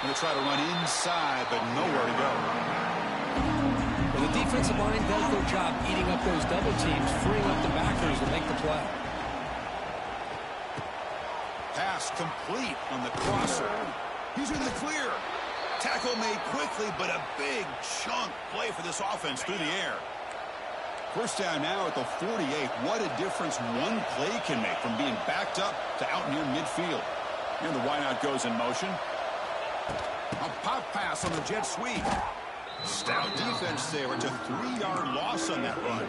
Going to try to run inside, but nowhere to go. Well, the defensive line does their job eating up those double teams, freeing up the backers to make the play. Pass complete on the crosser. He's in the clear. Tackle made quickly, but a big chunk play for this offense through the air. First down now at the 48. What a difference one play can make from being backed up to out near midfield. And the wideout goes in motion. A pop pass on the jet sweep. Stout defense there. It's a 3-yard loss on that run.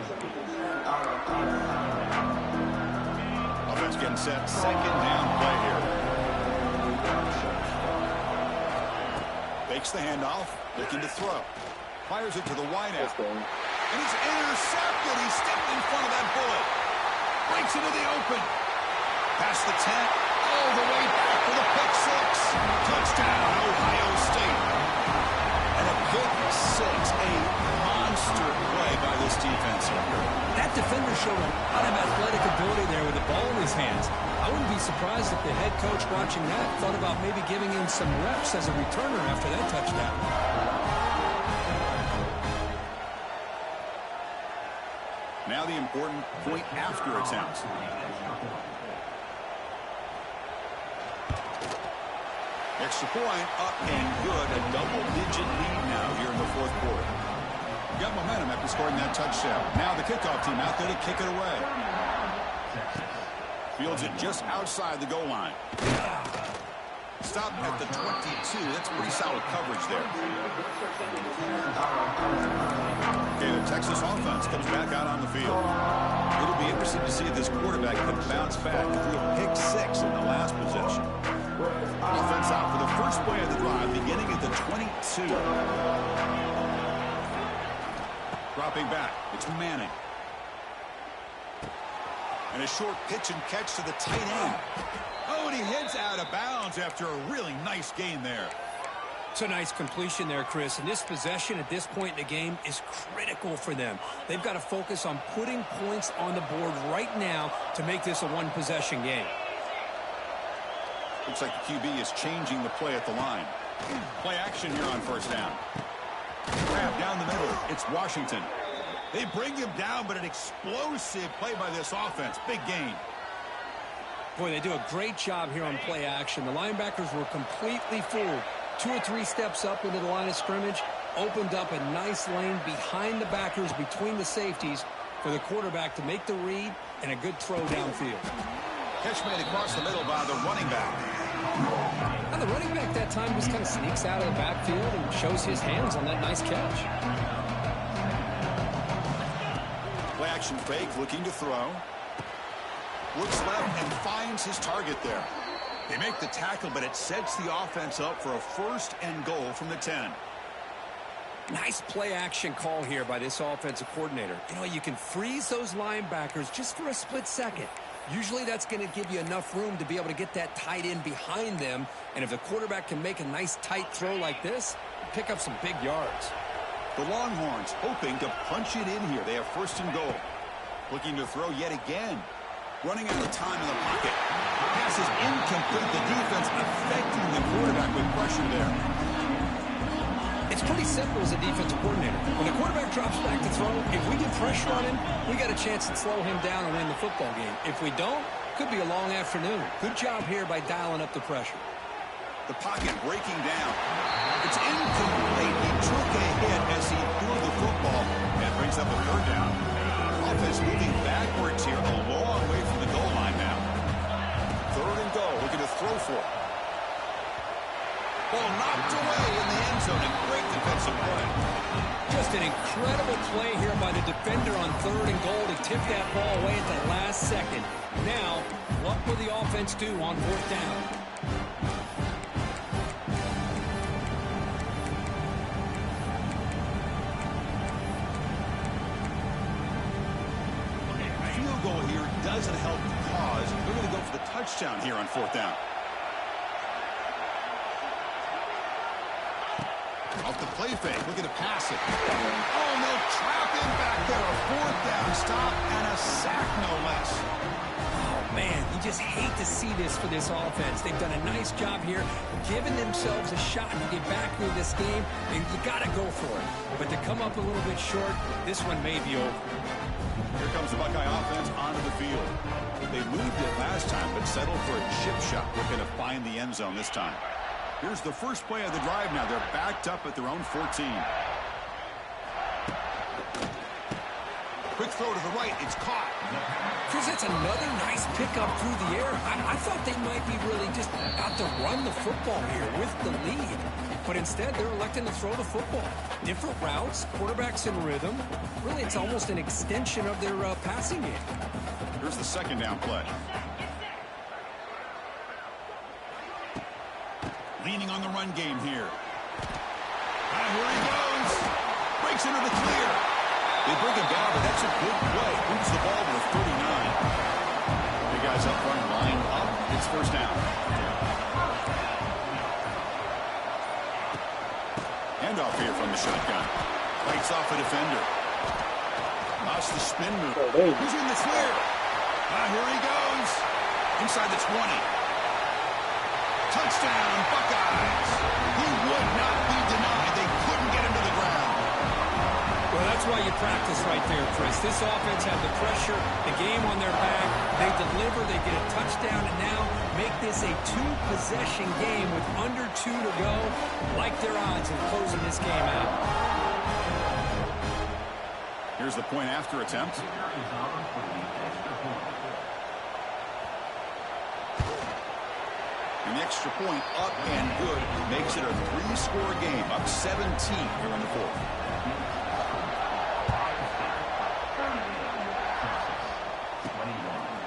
Offense getting set. Second down play here. Fakes the handoff. Looking to throw. Fires it to the wideout. And it's intercepted. He stepped in front of that bullet. Breaks into the open. Past the 10. All the way back for the pick 6. Touchdown, Ohio State. And a pick 6. A monster play by this defense here. That defender showed a lot of athletic ability there with the ball in his hands. I wouldn't be surprised if the head coach watching that thought about maybe giving him some reps as a returner after that touchdown. Now the important point after attempt. Extra point up and good. A double-digit lead now here in the 4th quarter. Got momentum after scoring that touchdown. Now the kickoff team out there to kick it away. Fields it just outside the goal line. Stop at the 22. That's pretty solid coverage there. Okay, the Texas offense comes back out on the field. It'll be interesting to see if this quarterback can bounce back through a pick 6 in the last possession. Offense out for the first play of the drive, beginning at the 22. Dropping back, it's Manning. And a short pitch and catch to the tight end. Oh, and he heads out of bounds after a really nice gain there. It's a nice completion there, Chris. And this possession at this point in the game is critical for them. They've got to focus on putting points on the board right now to make this a one-possession game. Looks like the QB is changing the play at the line. Play action here on first down. Grab down the middle. It's Washington. They bring him down, but an explosive play by this offense. Big gain. Boy, they do a great job here on play action. The linebackers were completely fooled. 2 or 3 steps up into the line of scrimmage, opened up a nice lane behind the backers, between the safeties, for the quarterback to make the read and a good throw downfield. Catch made across the middle by the running back. Now the running back that time just kind of sneaks out of the backfield and shows his hands on that nice catch. Play action fake, looking to throw. Looks left and finds his target there. They make the tackle, but it sets the offense up for a 1st and goal from the 10. Nice play action call here by this offensive coordinator. You know, you can freeze those linebackers just for a split second. Usually that's going to give you enough room to be able to get that tight end behind them. And if the quarterback can make a nice tight throw like this, pick up some big yards. The Longhorns hoping to punch it in here. They have first and goal. Looking to throw yet again. Running out of time in the pocket. Pass is incomplete. The defense affecting the quarterback with pressure there. It's pretty simple as a defensive coordinator. When the quarterback drops back to throw, if we get pressure on him, we got a chance to slow him down and win the football game. If we don't, could be a long afternoon. Good job here by dialing up the pressure. The pocket breaking down. It's incomplete. He took a hit as he threw the football. That brings up a third down. Offense moving backwards here, a long way from the goal line now. Third and goal, looking to throw for it. Ball knocked away in the end zone. A great defensive play. Just an incredible play here by the defender on third and goal to tip that ball away at the last second. Now, what will the offense do on fourth down? Field goal here doesn't help the cause. They're going to go for the touchdown here on fourth down. Off the play fake, looking to pass it. Oh, and they'll trap him back there. A fourth down stop and a sack, no less. Oh, man, you just hate to see this for this offense. They've done a nice job here, giving themselves a shot to get back into this game, and you got to go for it. But to come up a little bit short, this one may be over. Here comes the Buckeye offense onto the field. They moved it last time, but settled for a chip shot. Looking to find the end zone this time. Here's the first play of the drive now. They're backed up at their own 14. Quick throw to the right. It's caught. Chris, that's another nice pickup through the air. I thought they might be really just out to run the football here with the lead. But instead, they're electing to throw the football. Different routes, quarterbacks in rhythm. Really, it's almost an extension of their passing game. Here's the second down play. Leaning on the run game here. And here he goes. Breaks into the clear. They bring him down, but that's a good play. Moves the ball to the 39. The guys up front line up. It's first down. Handoff here from the shotgun. Fights off a defender. Lost the spin move. Who's in the clear? Here he goes. Inside the 20. Touchdown, Buckeyes. He would not be denied. They couldn't get him to the ground. Well, that's why you practice right there, Chris. This offense had the pressure, the game on their back. They deliver, they get a touchdown, and now make this a two-possession game with under 2 to go. Like their odds of closing this game out. Here's the point after attempt. And the extra point up and good makes it a 3-score game, up 17 here in the fourth.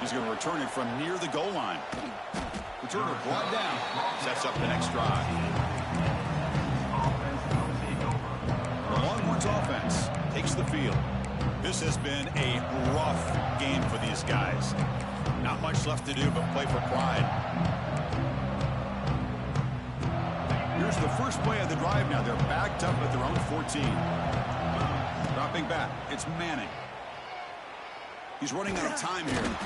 He's going to return it from near the goal line. Returner brought down, sets up the next drive. The Longhorns offense takes the field. This has been a rough game for these guys. Not much left to do but play for pride. Here's the first play of the drive now. They're backed up at their own 14. Dropping back. It's Manning. He's running out of time here.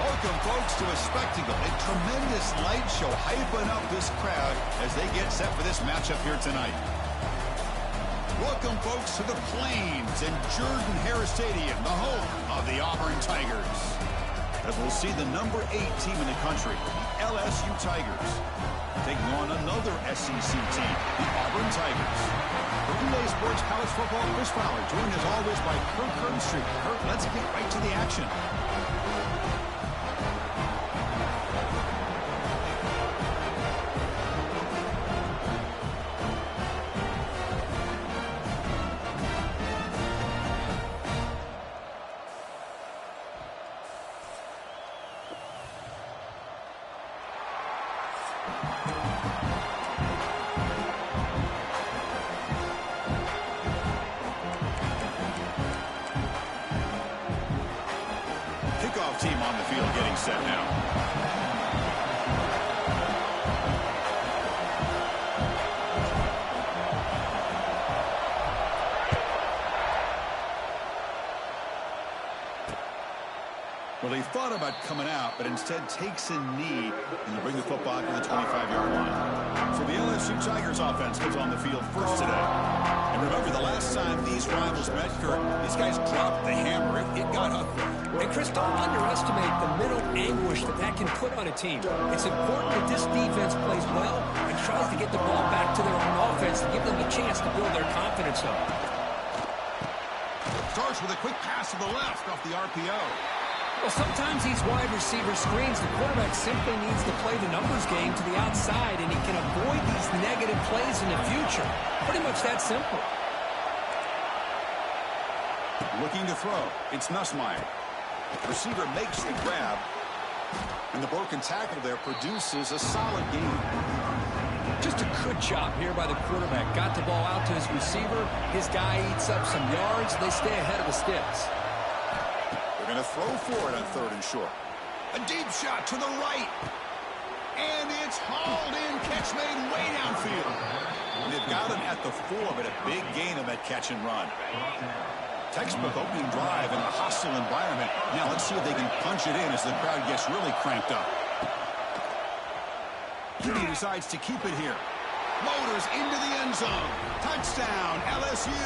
Welcome, folks, to a spectacle, a tremendous light show hyping up this crowd as they get set for this matchup here tonight. Welcome, folks, to the Plains and Jordan-Hare Stadium, the home of the Auburn Tigers. As we'll see the number 8 team in the country, the LSU Tigers, taking on another SEC team, the Auburn Tigers. For Relay Sports College Football, Chris Fowler, joined as always by Kurt Kernstreet. Kurt, let's get right to the action. Team on the field getting set now. Well, he thought about coming out, but instead takes a knee and bring the football to the 25-yard line. So the LSU Tigers offense comes on the field first today. And remember, the last time these rivals met, Kurt, these guys dropped the hammer. It got ugly. And Chris, don't underestimate the mental anguish that can put on a team. It's important that this defense plays well and tries to get the ball back to their own offense to give them a chance to build their confidence up. Starts with a quick pass to the left off the RPO. Well, sometimes these wide receiver screens, the quarterback simply needs to play the numbers game to the outside, and he can avoid these negative plays in the future. Pretty much that simple. Looking to throw. It's Nussmeier. Receiver makes the grab, and the broken tackle there produces a solid gain. Just a good job here by the quarterback. Got the ball out to his receiver. His guy eats up some yards. They stay ahead of the sticks. They're going to throw for it on 3rd and short. A deep shot to the right. And it's hauled in. Catch made way downfield. They've got him at the 4, but a big gain on that catch and run. Textbook opening drive in a hostile environment. Now let's see if they can punch it in as the crowd gets really cranked up. He decides to keep it here. Motors into the end zone. Touchdown, LSU.